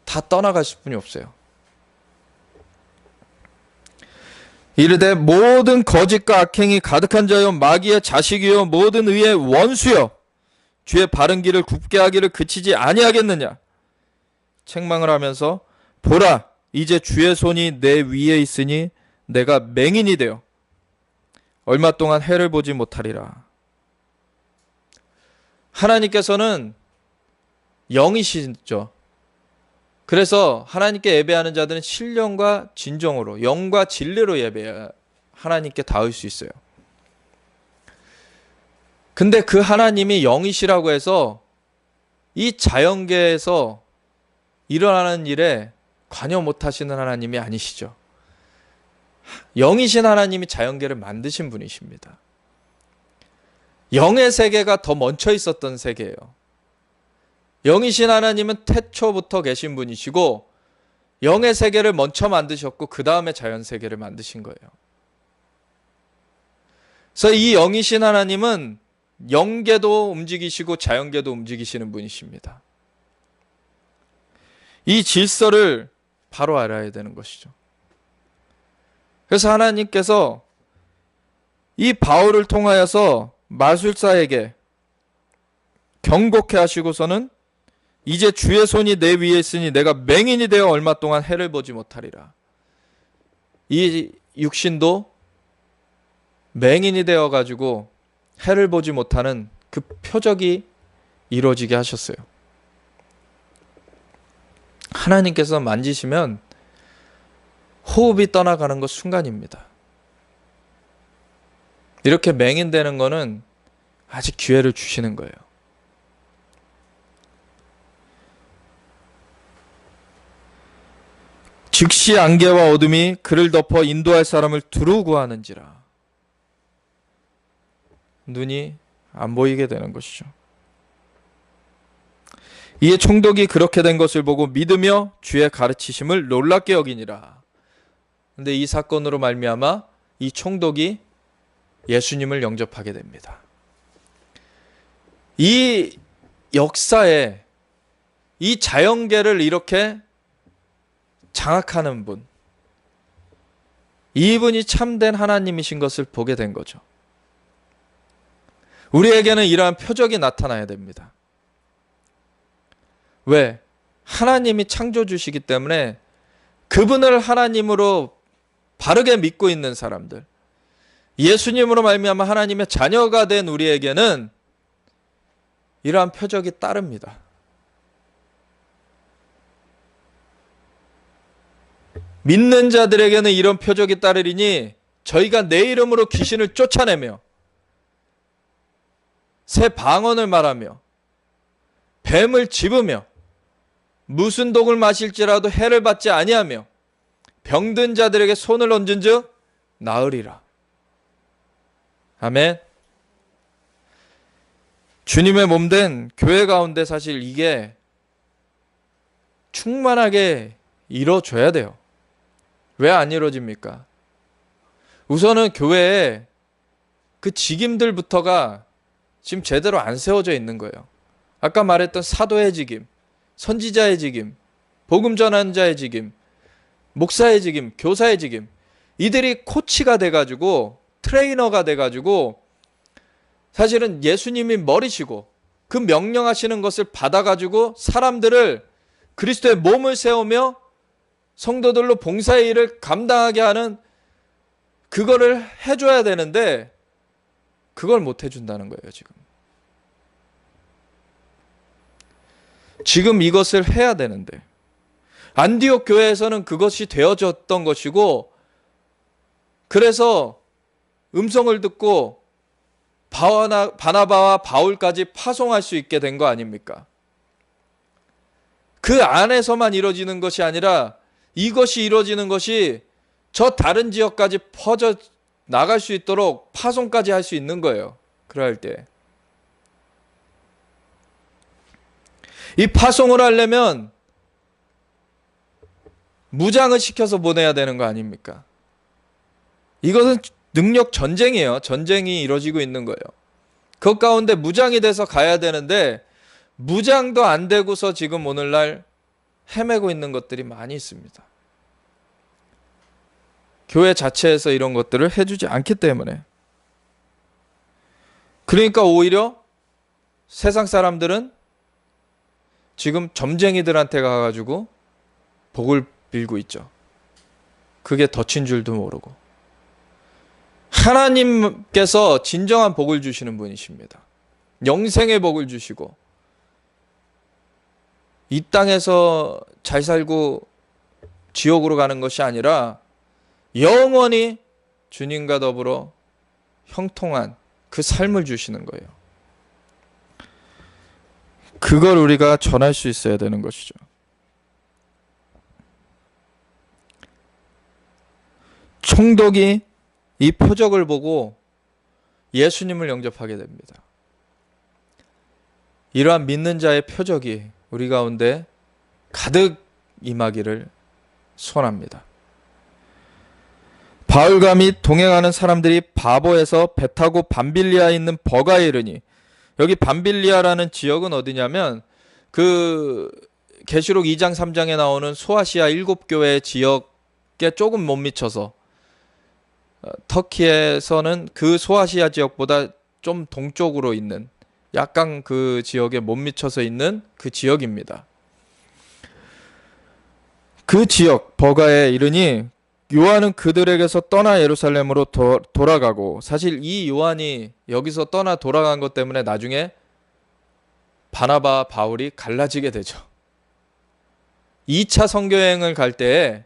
다 떠나가실 분이 없어요. 이르되 모든 거짓과 악행이 가득한 자여 마귀의 자식이요 모든 의의 원수여 주의 바른 길을 굽게 하기를 그치지 아니하겠느냐. 책망을 하면서 보라 이제 주의 손이 내 위에 있으니 내가 맹인이 되어 얼마 동안 해를 보지 못하리라. 하나님께서는 영이시죠. 그래서 하나님께 예배하는 자들은 신령과 진정으로, 영과 진리로 예배해야 하나님께 닿을 수 있어요. 근데 그 하나님이 영이시라고 해서 이 자연계에서 일어나는 일에 관여 못하시는 하나님이 아니시죠. 영이신 하나님이 자연계를 만드신 분이십니다. 영의 세계가 더 먼저 있었던 세계예요. 영이신 하나님은 태초부터 계신 분이시고 영의 세계를 먼저 만드셨고 그 다음에 자연 세계를 만드신 거예요. 그래서 이 영이신 하나님은 영계도 움직이시고 자연계도 움직이시는 분이십니다. 이 질서를 바로 알아야 되는 것이죠. 그래서 하나님께서 이 바울을 통하여서 마술사에게 경고케 하시고서는 이제 주의 손이 내 위에 있으니 내가 맹인이 되어 얼마 동안 해를 보지 못하리라. 이 육신도 맹인이 되어가지고 해를 보지 못하는 그 표적이 이루어지게 하셨어요. 하나님께서 만지시면 호흡이 떠나가는 것 순간입니다. 이렇게 맹인되는 거는 아직 기회를 주시는 거예요. 즉시 안개와 어둠이 그를 덮어 인도할 사람을 두루 구하는지라. 눈이 안 보이게 되는 것이죠. 이에 총독이 그렇게 된 것을 보고 믿으며 주의 가르치심을 놀랍게 여기니라. 근데 이 사건으로 말미암아 이 총독이 예수님을 영접하게 됩니다. 이 역사에 이 자연계를 이렇게 장악하는 분, 이분이 참된 하나님이신 것을 보게 된 거죠. 우리에게는 이러한 표적이 나타나야 됩니다. 왜? 하나님이 창조주시기 때문에 그분을 하나님으로 바르게 믿고 있는 사람들, 예수님으로 말미암아 하나님의 자녀가 된 우리에게는 이러한 표적이 따릅니다. 믿는 자들에게는 이런 표적이 따르리니 저희가 내 이름으로 귀신을 쫓아내며 새 방언을 말하며 뱀을 집으며 무슨 독을 마실지라도 해를 받지 아니하며 병든 자들에게 손을 얹은즉 나으리라. 아멘. 주님의 몸된 교회 가운데 사실 이게 충만하게 이루어져야 돼요. 왜 안 이루어집니까? 우선은 교회에 그 직임들부터가 지금 제대로 안 세워져 있는 거예요. 아까 말했던 사도의 직임, 선지자의 직임, 복음 전하는 자의 직임, 목사의 직임, 교사의 직임, 이들이 코치가 돼가지고 트레이너가 돼가지고 사실은 예수님이 머리시고 그 명령하시는 것을 받아가지고 사람들을 그리스도의 몸을 세우며 성도들로 봉사의 일을 감당하게 하는 그거를 해줘야 되는데 그걸 못 해준다는 거예요. 지금 이것을 해야 되는데 안디옥 교회에서는 그것이 되어졌던 것이고, 그래서 음성을 듣고 바나바와 바울까지 파송할 수 있게 된 거 아닙니까? 그 안에서만 이루어지는 것이 아니라 이것이 이루어지는 것이 저 다른 지역까지 퍼져 나갈 수 있도록 파송까지 할 수 있는 거예요. 그럴 때. 이 파송을 하려면 무장을 시켜서 보내야 되는 거 아닙니까? 이것은 능력 전쟁이에요. 전쟁이 이루어지고 있는 거예요. 그 가운데 무장이 돼서 가야 되는데 무장도 안 되고서 지금 오늘날 헤매고 있는 것들이 많이 있습니다. 교회 자체에서 이런 것들을 해주지 않기 때문에. 그러니까 오히려 세상 사람들은 지금 점쟁이들한테 가가지고 복을 빌고 있죠. 그게 덫인 줄도 모르고. 하나님께서 진정한 복을 주시는 분이십니다. 영생의 복을 주시고 이 땅에서 잘 살고 지옥으로 가는 것이 아니라 영원히 주님과 더불어 형통한 그 삶을 주시는 거예요. 그걸 우리가 전할 수 있어야 되는 것이죠. 총독이 이 표적을 보고 예수님을 영접하게 됩니다. 이러한 믿는 자의 표적이 우리 가운데 가득 임하기를 소원합니다. 바울과 및 동행하는 사람들이 바보에서 배 타고 밤빌리아에 있는 버가에 이르니, 여기 밤빌리아라는 지역은 어디냐면 그 계시록 2장 3장에 나오는 소아시아 7교회 지역에 조금 못 미쳐서, 터키에서는 그 소아시아 지역보다 좀 동쪽으로 있는 약간 그 지역에 못 미쳐서 있는 그 지역입니다. 그 지역 버가에 이르니 요한은 그들에게서 떠나 예루살렘으로 돌아가고, 사실 이 요한이 여기서 떠나 돌아간 것 때문에 나중에 바나바 바울이 갈라지게 되죠. 2차 선교여행을 갈 때에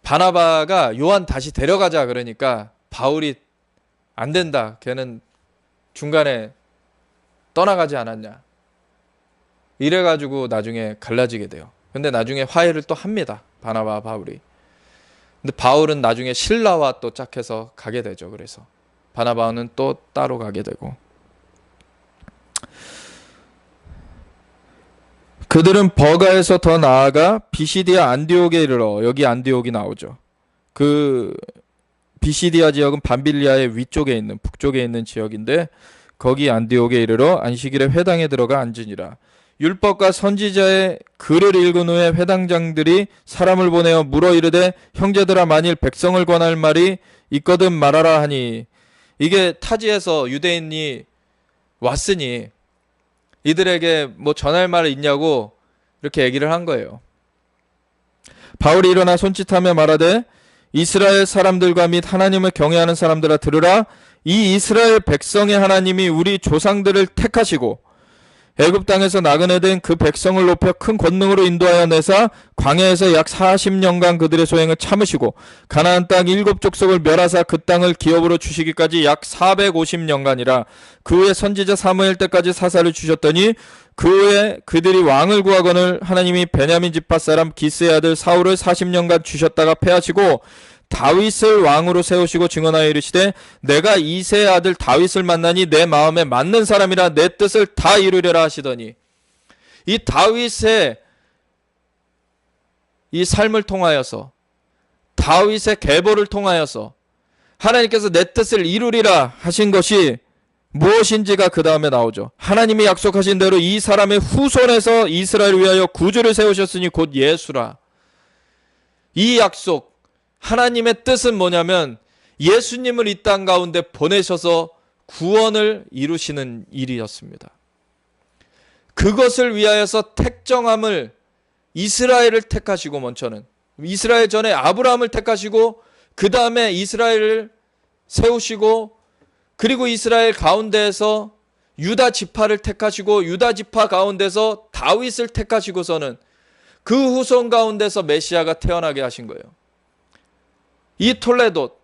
바나바가 요한 다시 데려가자 그러니까 바울이 안 된다, 걔는 중간에 떠나가지 않았냐, 이래가지고 나중에 갈라지게 돼요. 근데 나중에 화해를 또 합니다, 바나바 바울이. 근데 바울은 나중에 신라와 또 짝해서 가게 되죠. 그래서 바나바는 또 따로 가게 되고, 그들은 버가에서 더 나아가 비시디아 안디옥에 이르러, 여기 안디옥이 나오죠. 그 비시디아 지역은 밤빌리아의 위쪽에 있는, 북쪽에 있는 지역인데 거기 안디옥에 이르러 안식일에 회당에 들어가 앉으니라. 율법과 선지자의 글을 읽은 후에 회당장들이 사람을 보내어 물어 이르되, 형제들아 만일 백성을 권할 말이 있거든 말하라 하니, 이게 타지에서 유대인이 왔으니 이들에게 뭐 전할 말이 있냐고 이렇게 얘기를 한 거예요. 바울이 일어나 손짓하며 말하되, 이스라엘 사람들과 및 하나님을 경외하는 사람들아 들으라. 이 이스라엘 백성의 하나님이 우리 조상들을 택하시고 애굽 땅에서 나그네 된 그 백성을 높여 큰 권능으로 인도하여 내사 광야에서 약 40년간 그들의 소행을 참으시고 가나안 땅 7족속을 멸하사 그 땅을 기업으로 주시기까지 약 450년간이라. 그 후에 선지자 사무엘 때까지 사사를 주셨더니 그 후에 그들이 왕을 구하거늘 하나님이 베냐민 지파 사람 기스의 아들 사울을 40년간 주셨다가 패하시고 다윗을 왕으로 세우시고 증언하여 이르시되, 내가 이새의 아들 다윗을 만나니 내 마음에 맞는 사람이라 내 뜻을 다 이루리라 하시더니, 이 다윗의 이 삶을 통하여서, 다윗의 계보를 통하여서 하나님께서 내 뜻을 이루리라 하신 것이 무엇인지가 그 다음에 나오죠. 하나님이 약속하신 대로 이 사람의 후손에서 이스라엘을 위하여 구주를 세우셨으니 곧 예수라. 이 약속, 하나님의 뜻은 뭐냐면 예수님을 이 땅 가운데 보내셔서 구원을 이루시는 일이었습니다. 그것을 위하여서 택정함을, 이스라엘을 택하시고, 먼저는 이스라엘 전에 아브라함을 택하시고 그 다음에 이스라엘을 세우시고, 그리고 이스라엘 가운데에서 유다 지파를 택하시고 유다 지파 가운데서 다윗을 택하시고서는 그 후손 가운데서 메시아가 태어나게 하신 거예요. 이 톨레도,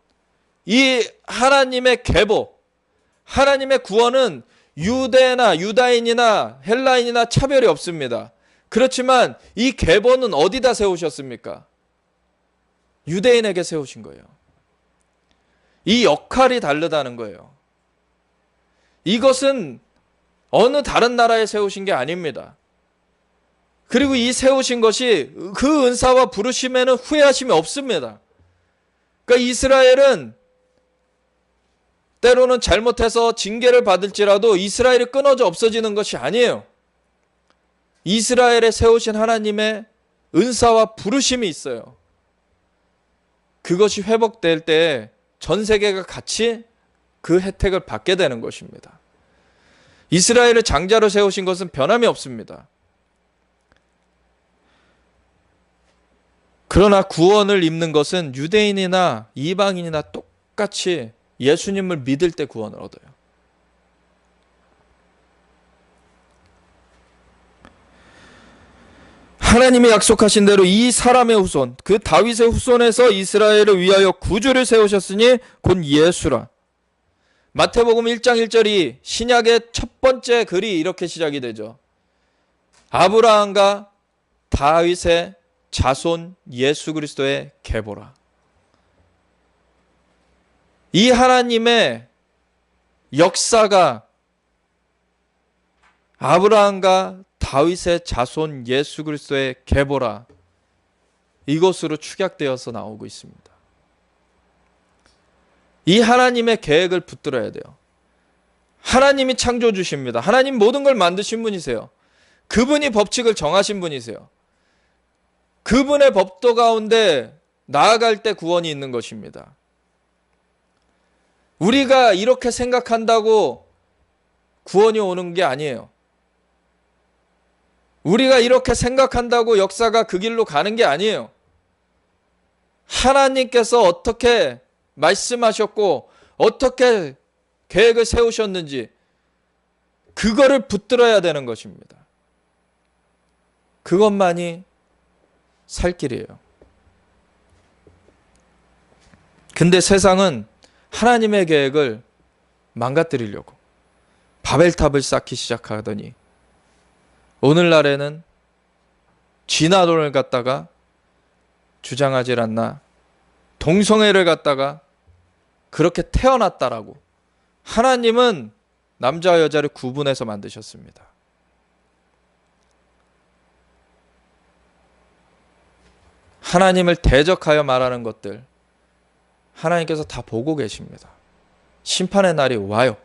이 하나님의 계보, 하나님의 구원은 유대나 유다인이나 헬라인이나 차별이 없습니다. 그렇지만 이 계보는 어디다 세우셨습니까? 유대인에게 세우신 거예요. 이 역할이 다르다는 거예요. 이것은 어느 다른 나라에 세우신 게 아닙니다. 그리고 이 세우신 것이 그 은사와 부르심에는 후회하심이 없습니다. 그러니까 이스라엘은 때로는 잘못해서 징계를 받을지라도 이스라엘이 끊어져 없어지는 것이 아니에요. 이스라엘에 세우신 하나님의 은사와 부르심이 있어요. 그것이 회복될 때 전 세계가 같이 그 혜택을 받게 되는 것입니다. 이스라엘을 장자로 세우신 것은 변함이 없습니다. 그러나 구원을 입는 것은 유대인이나 이방인이나 똑같이 예수님을 믿을 때 구원을 얻어요. 하나님이 약속하신 대로 이 사람의 후손, 그 다윗의 후손에서 이스라엘을 위하여 구주를 세우셨으니 곧 예수라. 마태복음 1장 1절이 신약의 첫 번째 글이 이렇게 시작이 되죠. 아브라함과 다윗의 자손 예수 그리스도의 계보라. 이 하나님의 역사가 아브라함과 다윗의 자손 예수 그리스도의 계보라, 이것으로 축약되어서 나오고 있습니다. 이 하나님의 계획을 붙들어야 돼요. 하나님이 창조주십니다. 하나님 모든 걸 만드신 분이세요. 그분이 법칙을 정하신 분이세요. 그분의 법도 가운데 나아갈 때 구원이 있는 것입니다. 우리가 이렇게 생각한다고 구원이 오는 게 아니에요. 우리가 이렇게 생각한다고 역사가 그 길로 가는 게 아니에요. 하나님께서 어떻게 말씀하셨고 어떻게 계획을 세우셨는지 그거를 붙들어야 되는 것입니다. 그것만이 살 길이에요. 근데 세상은 하나님의 계획을 망가뜨리려고 바벨탑을 쌓기 시작하더니 오늘날에는 진화론을 갖다가 주장하질 않나, 동성애를 갖다가 그렇게 태어났다라고. 하나님은 남자와 여자를 구분해서 만드셨습니다. 하나님을 대적하여 말하는 것들 하나님께서 다 보고 계십니다. 심판의 날이 와요.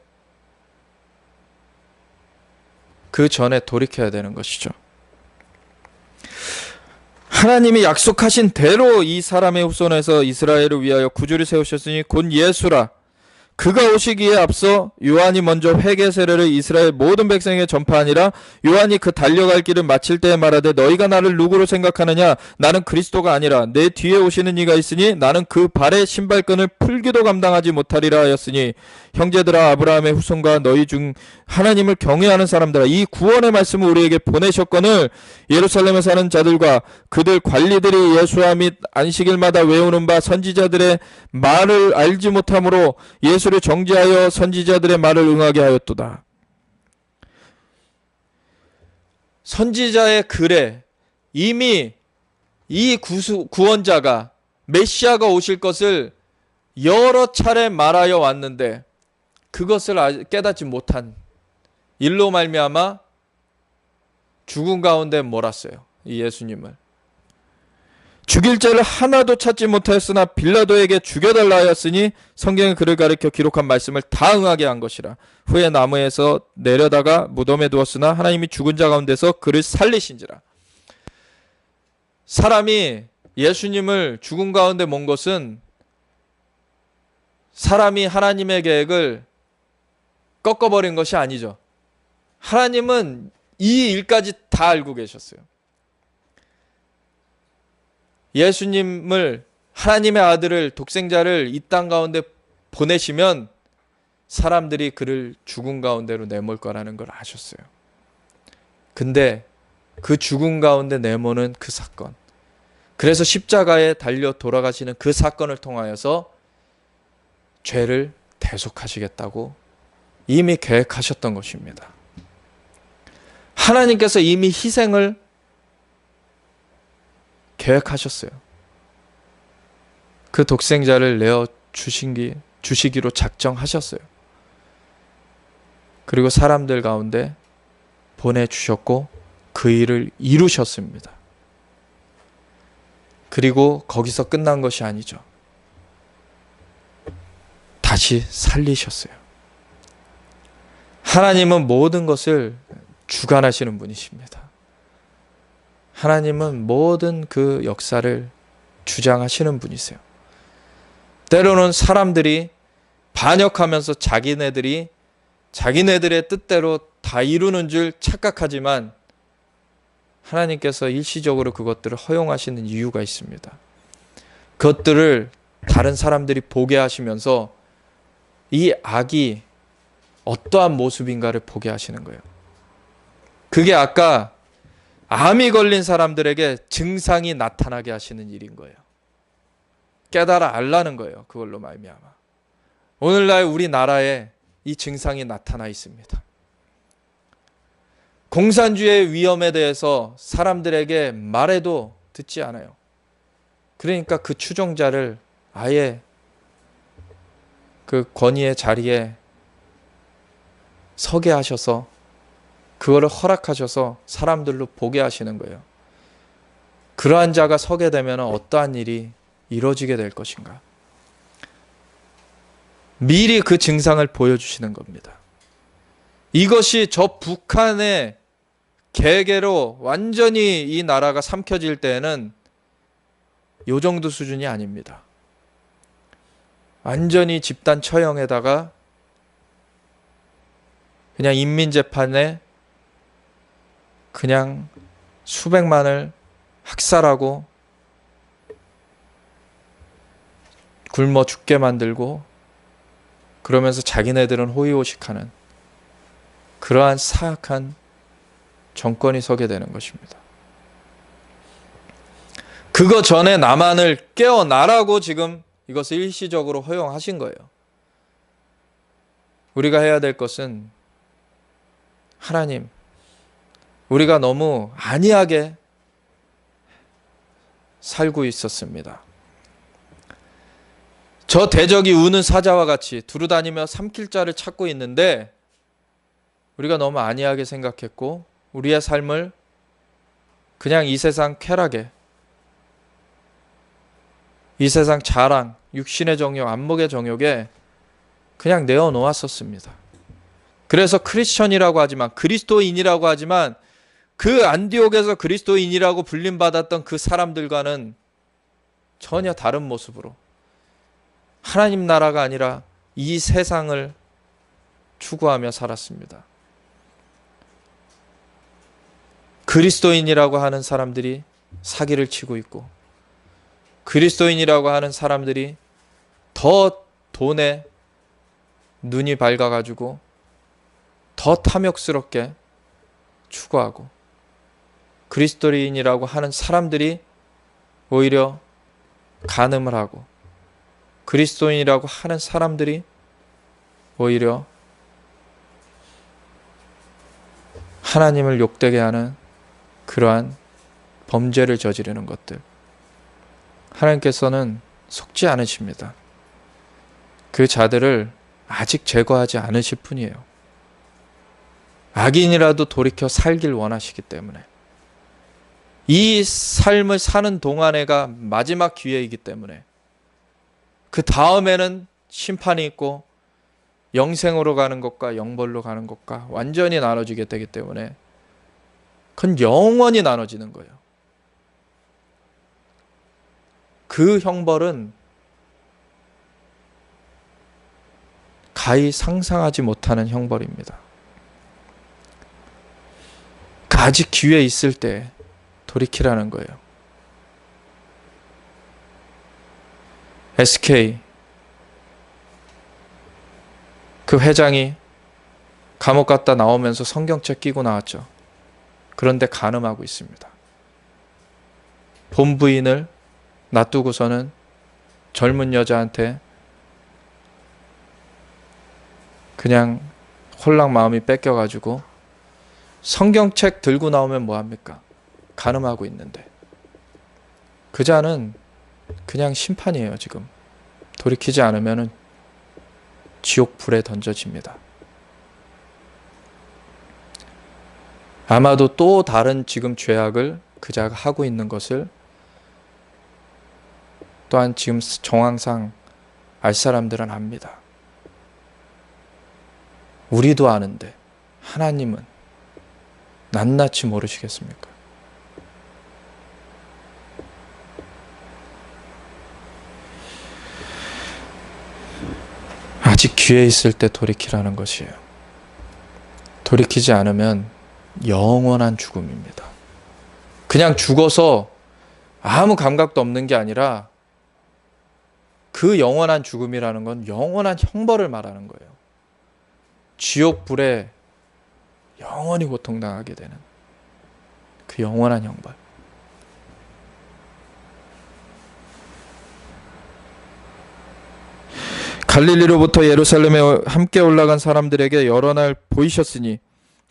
그 전에 돌이켜야 되는 것이죠. 하나님이 약속하신 대로 이 사람의 후손에서 이스라엘을 위하여 구주를 세우셨으니 곧 예수라. 그가 오시기에 앞서 요한이 먼저 회개 세례를 이스라엘 모든 백성에게 전파하니라. 요한이 그 달려갈 길을 마칠 때에 말하되 너희가 나를 누구로 생각하느냐? 나는 그리스도가 아니라 내 뒤에 오시는 이가 있으니 나는 그 발의 신발끈을 풀기도 감당하지 못하리라 하였으니 형제들아, 아브라함의 후손과 너희 중 하나님을 경외하는 사람들아, 이 구원의 말씀을 우리에게 보내셨거늘 예루살렘에 사는 자들과 그들 관리들이 예수와 및 안식일마다 외우는 바 선지자들의 말을 알지 못함으로 예수를 정죄하여 선지자들의 말을 응하게 하였도다. 선지자의 글에 이미 이 구원자가 메시아가 오실 것을 여러 차례 말하여 왔는데 그것을 깨닫지 못한 일로 말미암아 죽음 가운데 몰았어요. 이 예수님을. 죽일 죄를 하나도 찾지 못하였으나 빌라도에게 죽여달라 하였으니 성경이 그를 가리켜 기록한 말씀을 다 응하게 한 것이라. 후에 나무에서 내려다가 무덤에 두었으나 하나님이 죽은 자 가운데서 그를 살리신지라. 사람이 예수님을 죽음 가운데 몬 것은 사람이 하나님의 계획을 꺾어버린 것이 아니죠. 하나님은 이 일까지 다 알고 계셨어요. 예수님을, 하나님의 아들을, 독생자를 이 땅 가운데 보내시면 사람들이 그를 죽음 가운데로 내몰 거라는 걸 아셨어요. 근데 그 죽음 가운데 내모는 그 사건, 그래서 십자가에 달려 돌아가시는 그 사건을 통하여서 죄를 대속하시겠다고 이미 계획하셨던 것입니다. 하나님께서 이미 희생을 계획하셨어요. 그 독생자를 내어 주시기로 작정하셨어요. 그리고 사람들 가운데 보내주셨고 그 일을 이루셨습니다. 그리고 거기서 끝난 것이 아니죠. 다시 살리셨어요. 하나님은 모든 것을 주관하시는 분이십니다. 하나님은 모든 그 역사를 주장하시는 분이세요. 때로는 사람들이 반역하면서 자기네들의 뜻대로 다 이루는 줄 착각하지만 하나님께서 일시적으로 그것들을 허용하시는 이유가 있습니다. 그것들을 다른 사람들이 보게 하시면서 이 악이 어떠한 모습인가를 보게 하시는 거예요. 그게 아까 암이 걸린 사람들에게 증상이 나타나게 하시는 일인 거예요. 깨달아 알라는 거예요. 그걸로 말미암아. 오늘날 우리나라에 이 증상이 나타나 있습니다. 공산주의의 위험에 대해서 사람들에게 말해도 듣지 않아요. 그러니까 그 추종자를 아예 그 권위의 자리에 서게 하셔서 그거를 허락하셔서 사람들로 보게 하시는 거예요. 그러한 자가 서게 되면 어떠한 일이 이루어지게 될 것인가? 미리 그 증상을 보여주시는 겁니다. 이것이 저 북한의 계계로 완전히 이 나라가 삼켜질 때에는 요 정도 수준이 아닙니다. 완전히 집단 처형에다가 그냥 인민재판에 그냥 수백만을 학살하고 굶어 죽게 만들고 그러면서 자기네들은 호의호식하는 그러한 사악한 정권이 서게 되는 것입니다. 그거 전에 남한을 깨어나라고 지금 이것을 일시적으로 허용하신 거예요. 우리가 해야 될 것은 하나님, 우리가 너무 안이하게 살고 있었습니다. 저 대적이 우는 사자와 같이 두루다니며 삼킬 자를 찾고 있는데 우리가 너무 안이하게 생각했고 우리의 삶을 그냥 이 세상 쾌락에, 이 세상 자랑, 육신의 정욕, 안목의 정욕에 그냥 내어놓았었습니다. 그래서 크리스천이라고 하지만, 그리스도인이라고 하지만 그 안디옥에서 그리스도인이라고 불림받았던 그 사람들과는 전혀 다른 모습으로 하나님 나라가 아니라 이 세상을 추구하며 살았습니다. 그리스도인이라고 하는 사람들이 사기를 치고 있고, 그리스도인이라고 하는 사람들이 더 돈에 눈이 밝아가지고 더 탐욕스럽게 추구하고, 그리스도인이라고 하는 사람들이 오히려 간음을 하고, 그리스도인이라고 하는 사람들이 오히려 하나님을 욕되게 하는 그러한 범죄를 저지르는 것들, 하나님께서는 속지 않으십니다. 그 자들을 아직 제거하지 않으실 뿐이에요. 악인이라도 돌이켜 살길 원하시기 때문에 이 삶을 사는 동안에가 마지막 기회이기 때문에 그 다음에는 심판이 있고 영생으로 가는 것과 영벌로 가는 것과 완전히 나눠지게 되기 때문에 그건 영원히 나눠지는 거예요. 그 형벌은 가히 상상하지 못하는 형벌입니다. 아직 기회 있을 때 돌이키라는 거예요. SK 그 회장이 감옥 갔다 나오면서 성경책 끼고 나왔죠. 그런데 간음하고 있습니다. 본부인을 놔두고서는 젊은 여자한테 그냥 홀랑 마음이 뺏겨가지고 성경책 들고 나오면 뭐합니까? 간음하고 있는데 그 자는 그냥 심판이에요. 지금 돌이키지 않으면 지옥 불에 던져집니다. 아마도 또 다른 지금 죄악을 그 자가 하고 있는 것을 또한 지금 정황상 알 사람들은 압니다. 우리도 아는데 하나님은 낱낱이 모르시겠습니까? 아직 기회 있을 때 돌이키라는 것이에요. 돌이키지 않으면 영원한 죽음입니다. 그냥 죽어서 아무 감각도 없는 게 아니라 그 영원한 죽음이라는 건 영원한 형벌을 말하는 거예요. 지옥 불에 영원히 고통당하게 되는 그 영원한 형벌. 갈릴리로부터 예루살렘에 함께 올라간 사람들에게 여러 날 보이셨으니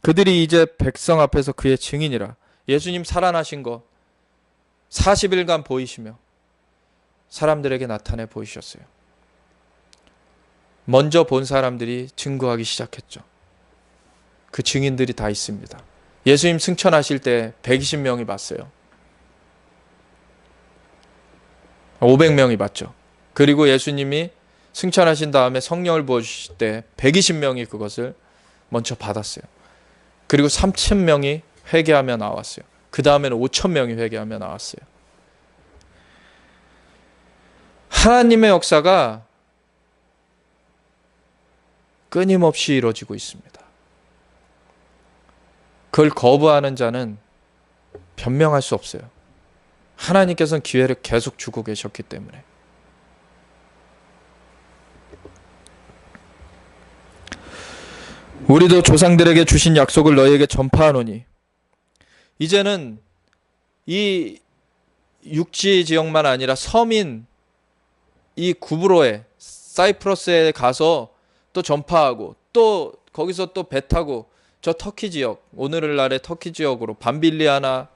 그들이 이제 백성 앞에서 그의 증인이라. 예수님 살아나신 거 40일간 보이시며 사람들에게 나타내 보이셨어요. 먼저 본 사람들이 증거하기 시작했죠. 그 증인들이 다 있습니다. 예수님 승천하실 때 120명이 봤어요. 500명이 봤죠. 그리고 예수님이 승천하신 다음에 성령을 부어주실 때 120명이 그것을 먼저 받았어요. 그리고 3,000명이 회개하며 나왔어요. 그 다음에는 5,000명이 회개하며 나왔어요. 하나님의 역사가 끊임없이 이루어지고 있습니다. 그걸 거부하는 자는 변명할 수 없어요. 하나님께서는 기회를 계속 주고 계셨기 때문에. 우리도 조상들에게 주신 약속을 너희에게 전파하노니. 이제는 이 육지 지역만 아니라 섬인 이 구브로에 사이프러스에 가서 또 전파하고 또 거기서 또 배 타고 저 터키 지역, 오늘날의 터키 지역으로 밤빌리아나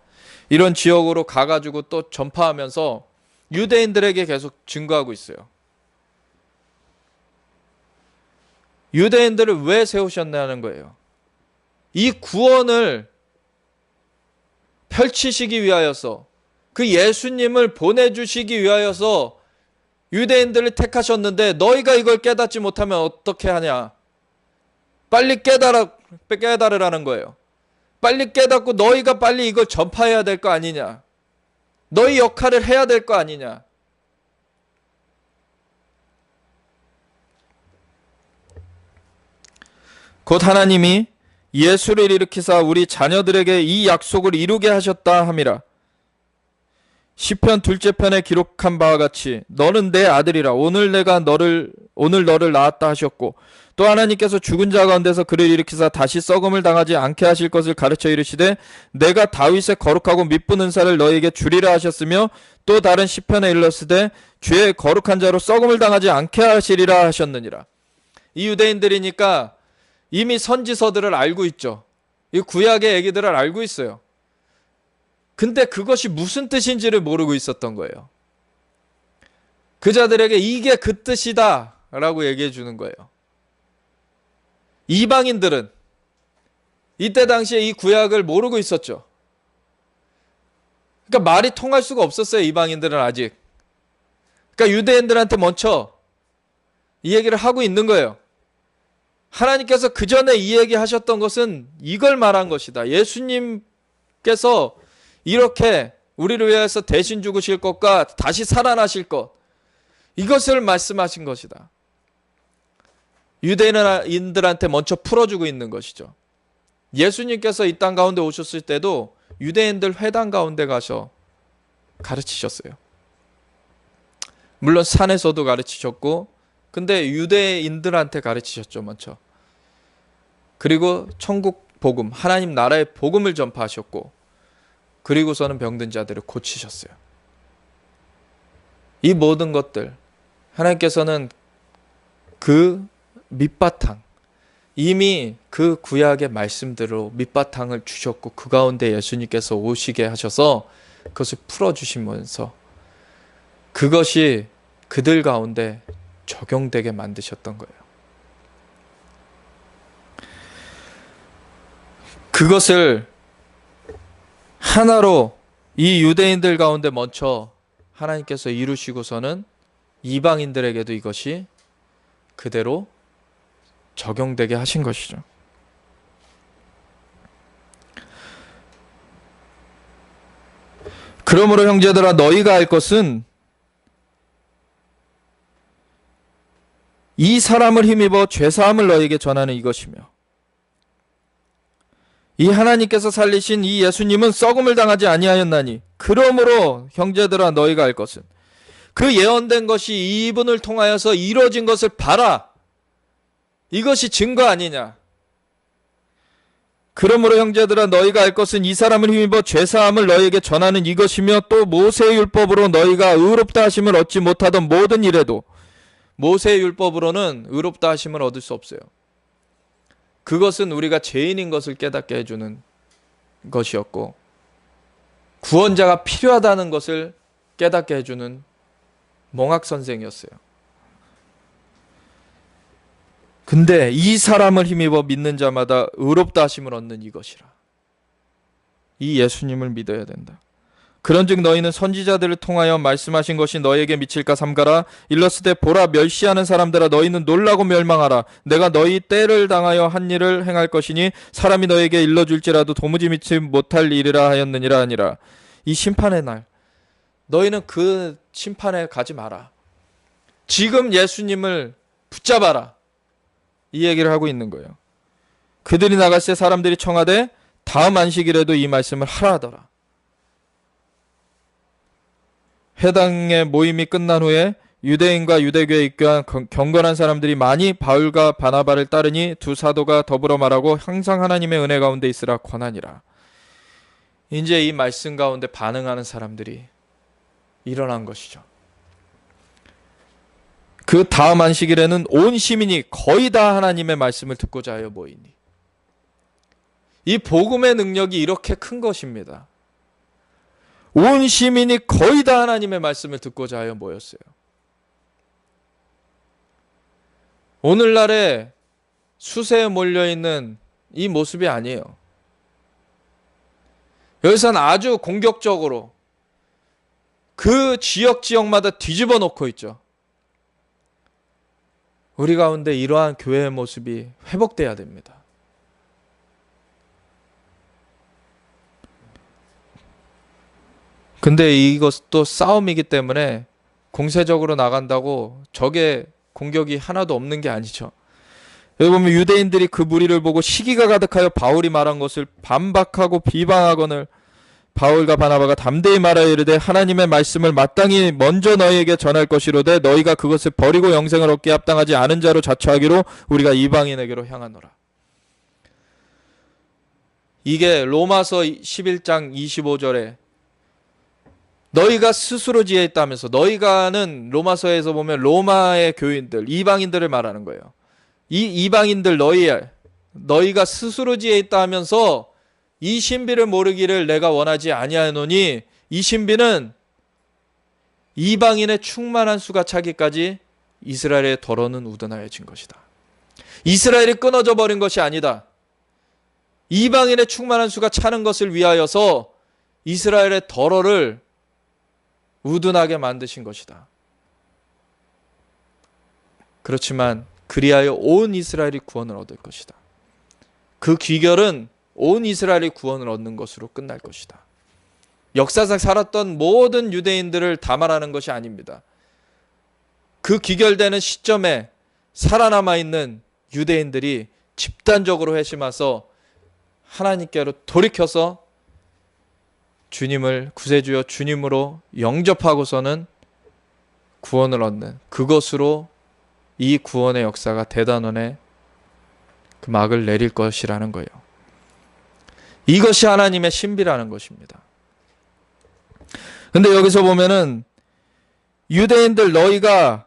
이런 지역으로 가가지고 또 전파하면서 유대인들에게 계속 증거하고 있어요. 유대인들을 왜 세우셨냐는 거예요. 이 구원을 펼치시기 위하여서, 그 예수님을 보내주시기 위하여서 유대인들을 택하셨는데 너희가 이걸 깨닫지 못하면 어떻게 하냐. 빨리 깨달으라는 거예요. 빨리 깨닫고 너희가 빨리 이걸 전파해야 될 거 아니냐. 너희 역할을 해야 될 거 아니냐. 곧 하나님이 예수를 일으키사 우리 자녀들에게 이 약속을 이루게 하셨다 함이라. 시편 둘째 편에 기록한 바와 같이 너는 내 아들이라 오늘 너를 낳았다 하셨고, 또 하나님께서 죽은 자 가운데서 그를 일으키사 다시 썩음을 당하지 않게 하실 것을 가르쳐 이르시되 내가 다윗의 거룩하고 미쁜 은사를 너희에게 주리라 하셨으며, 또 다른 시편에 일렀으되 주의 거룩한 자로 썩음을 당하지 않게 하시리라 하셨느니라. 이 유대인들이니까 이미 선지서들을 알고 있죠. 이 구약의 얘기들을 알고 있어요. 근데 그것이 무슨 뜻인지를 모르고 있었던 거예요. 그 자들에게 이게 그 뜻이다 라고 얘기해 주는 거예요. 이방인들은 이때 당시에 이 구약을 모르고 있었죠. 그러니까 말이 통할 수가 없었어요. 이방인들은 아직. 그러니까 유대인들한테 먼저 이 얘기를 하고 있는 거예요. 하나님께서 그 전에 이 얘기 하셨던 것은 이걸 말한 것이다. 예수님께서 이렇게 우리를 위해서 대신 죽으실 것과 다시 살아나실 것, 이것을 말씀하신 것이다. 유대인들한테 먼저 풀어주고 있는 것이죠. 예수님께서 이 땅 가운데 오셨을 때도 유대인들 회당 가운데 가서 가르치셨어요. 물론 산에서도 가르치셨고, 근데 유대인들한테 가르치셨죠, 먼저. 그리고 천국 복음, 하나님 나라의 복음을 전파하셨고, 그리고서는 병든 자들을 고치셨어요. 이 모든 것들, 하나님께서는 그 밑바탕, 이미 그 구약의 말씀대로 밑바탕을 주셨고, 그 가운데 예수님께서 오시게 하셔서 그것을 풀어주시면서 그것이 그들 가운데 적용되게 만드셨던 거예요. 그것을 하나로 이 유대인들 가운데 먼저 하나님께서 이루시고서는 이방인들에게도 이것이 그대로 적용되게 하신 것이죠. 그러므로 형제들아, 너희가 알 것은 이 사람을 힘입어 죄사함을 너희에게 전하는 이것이며, 이 하나님께서 살리신 이 예수님은 썩음을 당하지 아니하였나니, 그러므로 형제들아, 너희가 알 것은 그 예언된 것이 이분을 통하여서 이루어진 것을 봐라. 이것이 증거 아니냐. 그러므로 형제들아, 너희가 알 것은 이 사람을 힘입어 죄사함을 너희에게 전하는 이것이며, 또 모세의 율법으로 너희가 의롭다 하심을 얻지 못하던 모든 일에도, 모세의 율법으로는 의롭다 하심을 얻을 수 없어요. 그것은 우리가 죄인인 것을 깨닫게 해주는 것이었고, 구원자가 필요하다는 것을 깨닫게 해주는 몽학선생이었어요. 근데 이 사람을 힘입어 믿는 자마다 의롭다 하심을 얻는 이것이라. 이 예수님을 믿어야 된다. 그런즉 너희는 선지자들을 통하여 말씀하신 것이 너희에게 미칠까 삼가라. 일렀으되 보라, 멸시하는 사람들아, 너희는 놀라고 멸망하라. 내가 너희 때를 당하여 한 일을 행할 것이니 사람이 너희에게 일러줄지라도 도무지 믿지 못할 일이라 하였느니라 하니라. 이 심판의 날, 너희는 그 심판에 가지 마라. 지금 예수님을 붙잡아라. 이 얘기를 하고 있는 거예요. 그들이 나갈 때 사람들이 청하되 다음 안식일에도 이 말씀을 하라 하더라. 회당의 모임이 끝난 후에 유대인과 유대교에 입교한 경건한 사람들이 많이 바울과 바나바를 따르니 두 사도가 더불어 말하고 항상 하나님의 은혜 가운데 있으라 권하니라. 이제 이 말씀 가운데 반응하는 사람들이 일어난 것이죠. 그 다음 안식일에는 온 시민이 거의 다 하나님의 말씀을 듣고자 하여 모이니, 이 복음의 능력이 이렇게 큰 것입니다. 온 시민이 거의 다 하나님의 말씀을 듣고자 하여 모였어요. 오늘날에 수세에 몰려있는 이 모습이 아니에요. 여기서는 아주 공격적으로 그 지역마다 뒤집어 놓고 있죠. 우리 가운데 이러한 교회의 모습이 회복돼야 됩니다. 근데 이것도 싸움이기 때문에 공세적으로 나간다고 적의 공격이 하나도 없는 게 아니죠. 여기 보면 유대인들이 그 무리를 보고 시기가 가득하여 바울이 말한 것을 반박하고 비방하거늘 바울과 바나바가 담대히 말하여 이르되 하나님의 말씀을 마땅히 먼저 너희에게 전할 것이로되 너희가 그것을 버리고 영생을 얻기에 합당하지 않은 자로 자처하기로 우리가 이방인에게로 향하노라. 이게 로마서 11장 25절에 너희가 스스로 지혜 있다면서, 너희가는 로마서에서 보면 로마의 교인들, 이방인들을 말하는 거예요. 이 이방인들 너희가 스스로 지혜 있다 하면서 이 신비를 모르기를 내가 원하지 아니하노니, 이 신비는 이방인의 충만한 수가 차기까지 이스라엘의 덫은 우둔하여진 것이다. 이스라엘이 끊어져 버린 것이 아니다. 이방인의 충만한 수가 차는 것을 위하여서 이스라엘의 더러를 우둔하게 만드신 것이다. 그렇지만 그리하여 온 이스라엘이 구원을 얻을 것이다. 그 귀결은 온 이스라엘이 구원을 얻는 것으로 끝날 것이다. 역사상 살았던 모든 유대인들을 다 말하는 것이 아닙니다. 그 귀결되는 시점에 살아남아 있는 유대인들이 집단적으로 회심해서 하나님께로 돌이켜서 주님을 구세주여 주님으로 영접하고서는 구원을 얻는, 그것으로 이 구원의 역사가 대단원의 그 막을 내릴 것이라는 거예요. 이것이 하나님의 신비라는 것입니다. 근데 여기서 보면은 유대인들 너희가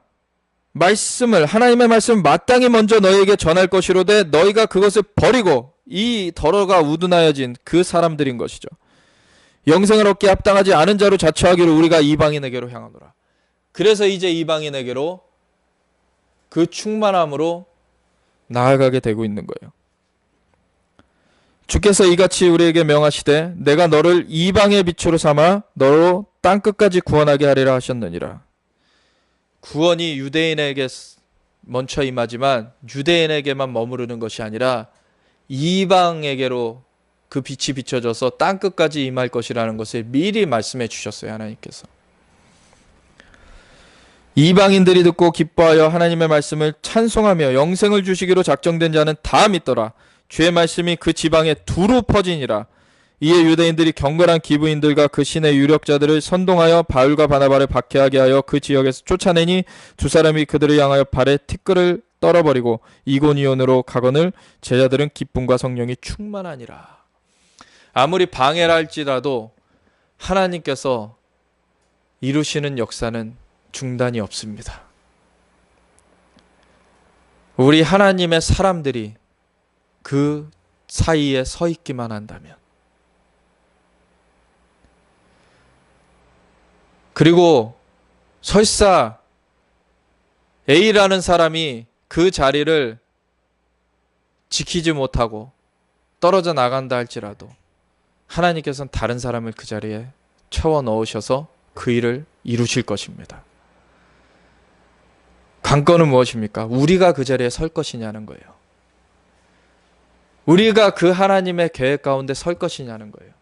말씀을, 하나님의 말씀을 마땅히 먼저 너희에게 전할 것이로되 너희가 그것을 버리고, 이 더러가 우둔하여진 그 사람들인 것이죠. 영생을 얻기에 합당하지 않은 자로 자처하기를 우리가 이방인에게로 향하노라. 그래서 이제 이방인에게로 그 충만함으로 나아가게 되고 있는 거예요. 주께서 이같이 우리에게 명하시되 내가 너를 이방의 빛으로 삼아 너로 땅끝까지 구원하게 하리라 하셨느니라. 구원이 유대인에게 먼저 임하지만 유대인에게만 머무르는 것이 아니라 이방에게로 그 빛이 비춰져서 땅끝까지 임할 것이라는 것을 미리 말씀해 주셨어요. 하나님께서. 이방인들이 듣고 기뻐하여 하나님의 말씀을 찬송하며 영생을 주시기로 작정된 자는 다 믿더라. 주의 말씀이 그 지방에 두루 퍼지니라. 이에 유대인들이 경건한 기브인들과 그 신의 유력자들을 선동하여 바울과 바나바를 박해하게 하여 그 지역에서 쫓아내니 두 사람이 그들을 향하여 발에 티끌을 떨어버리고 이고니온으로 가거늘 제자들은 기쁨과 성령이 충만하니라. 아무리 방해를 할지라도 하나님께서 이루시는 역사는 중단이 없습니다. 우리 하나님의 사람들이 그 사이에 서 있기만 한다면, 그리고 설사 A라는 사람이 그 자리를 지키지 못하고 떨어져 나간다 할지라도 하나님께서는 다른 사람을 그 자리에 채워 넣으셔서 그 일을 이루실 것입니다. 관건은 무엇입니까? 우리가 그 자리에 설 것이냐는 거예요. 우리가 그 하나님의 계획 가운데 설 것이냐는 거예요.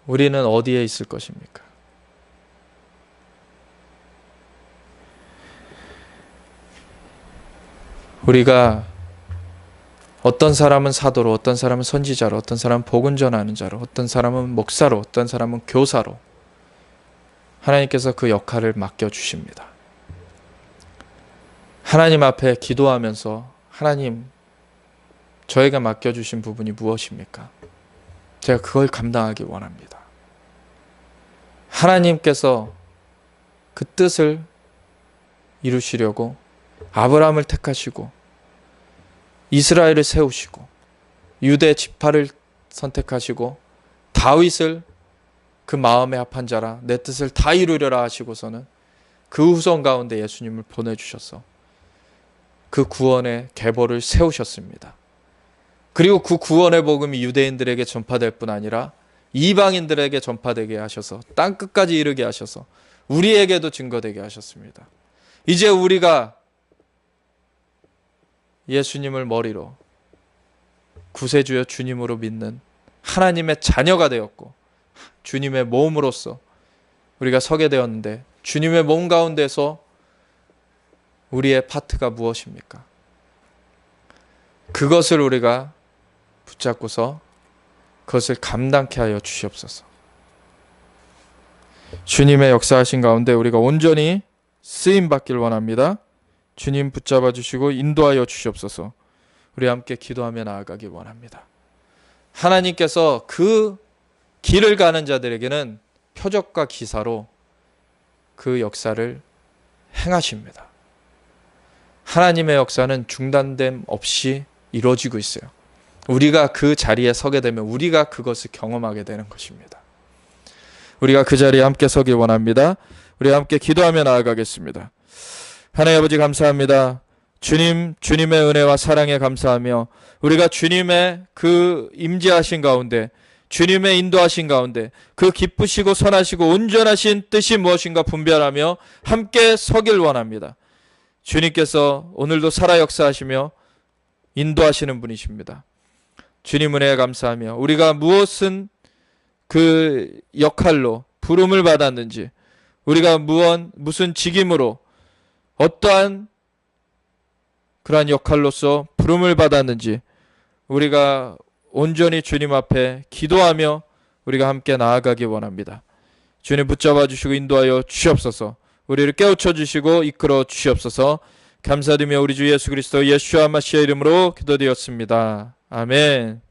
우리는 어디에 있을 것입니까? 우리가 어떤 사람은 사도로, 어떤 사람은 선지자로, 어떤 사람은 복음 전하는 자로, 어떤 사람은 목사로, 어떤 사람은 교사로 하나님께서 그 역할을 맡겨주십니다. 하나님 앞에 기도하면서 하나님, 저에게 맡겨주신 부분이 무엇입니까? 제가 그걸 감당하기 원합니다. 하나님께서 그 뜻을 이루시려고 아브라함을 택하시고 이스라엘을 세우시고 유대 지파를 선택하시고 다윗을 그 마음에 합한 자라 내 뜻을 다 이루려라 하시고서는 그 후손 가운데 예수님을 보내주셔서 그 구원의 계보를 세우셨습니다. 그리고 그 구원의 복음이 유대인들에게 전파될 뿐 아니라 이방인들에게 전파되게 하셔서 땅끝까지 이르게 하셔서 우리에게도 증거되게 하셨습니다. 이제 우리가 예수님을 머리로 구세주여 주님으로 믿는 하나님의 자녀가 되었고 주님의 몸으로서 우리가 서게 되었는데, 주님의 몸 가운데서 우리의 파트가 무엇입니까? 그것을 우리가 붙잡고서 그것을 감당케 하여 주시옵소서. 주님의 역사하신 가운데 우리가 온전히 쓰임받길 원합니다. 주님 붙잡아 주시고 인도하여 주시옵소서. 우리 함께 기도하며 나아가기 원합니다. 하나님께서 그 길을 가는 자들에게는 표적과 기사로 그 역사를 행하십니다. 하나님의 역사는 중단됨 없이 이루어지고 있어요. 우리가 그 자리에 서게 되면 우리가 그것을 경험하게 되는 것입니다. 우리가 그 자리에 함께 서길 원합니다. 우리 함께 기도하며 나아가겠습니다. 하나님 아버지 감사합니다. 주님의 은혜와 사랑에 감사하며 우리가 주님의 그 임재하신 가운데, 주님의 인도하신 가운데 그 기쁘시고 선하시고 온전하신 뜻이 무엇인가 분별하며 함께 서길 원합니다. 주님께서 오늘도 살아 역사하시며 인도하시는 분이십니다. 주님 은혜에 감사하며 우리가 무슨 그 역할로 부름을 받았는지, 우리가 무슨 직임으로 어떠한 그러한 역할로서 부름을 받았는지 우리가 온전히 주님 앞에 기도하며 우리가 함께 나아가기 원합니다. 주님 붙잡아 주시고 인도하여 주시옵소서. 우리를 깨우쳐 주시고 이끌어 주시옵소서. 감사드리며 우리 주 예수 그리스도 예수와 마시아 이름으로 기도드렸습니다. 아멘.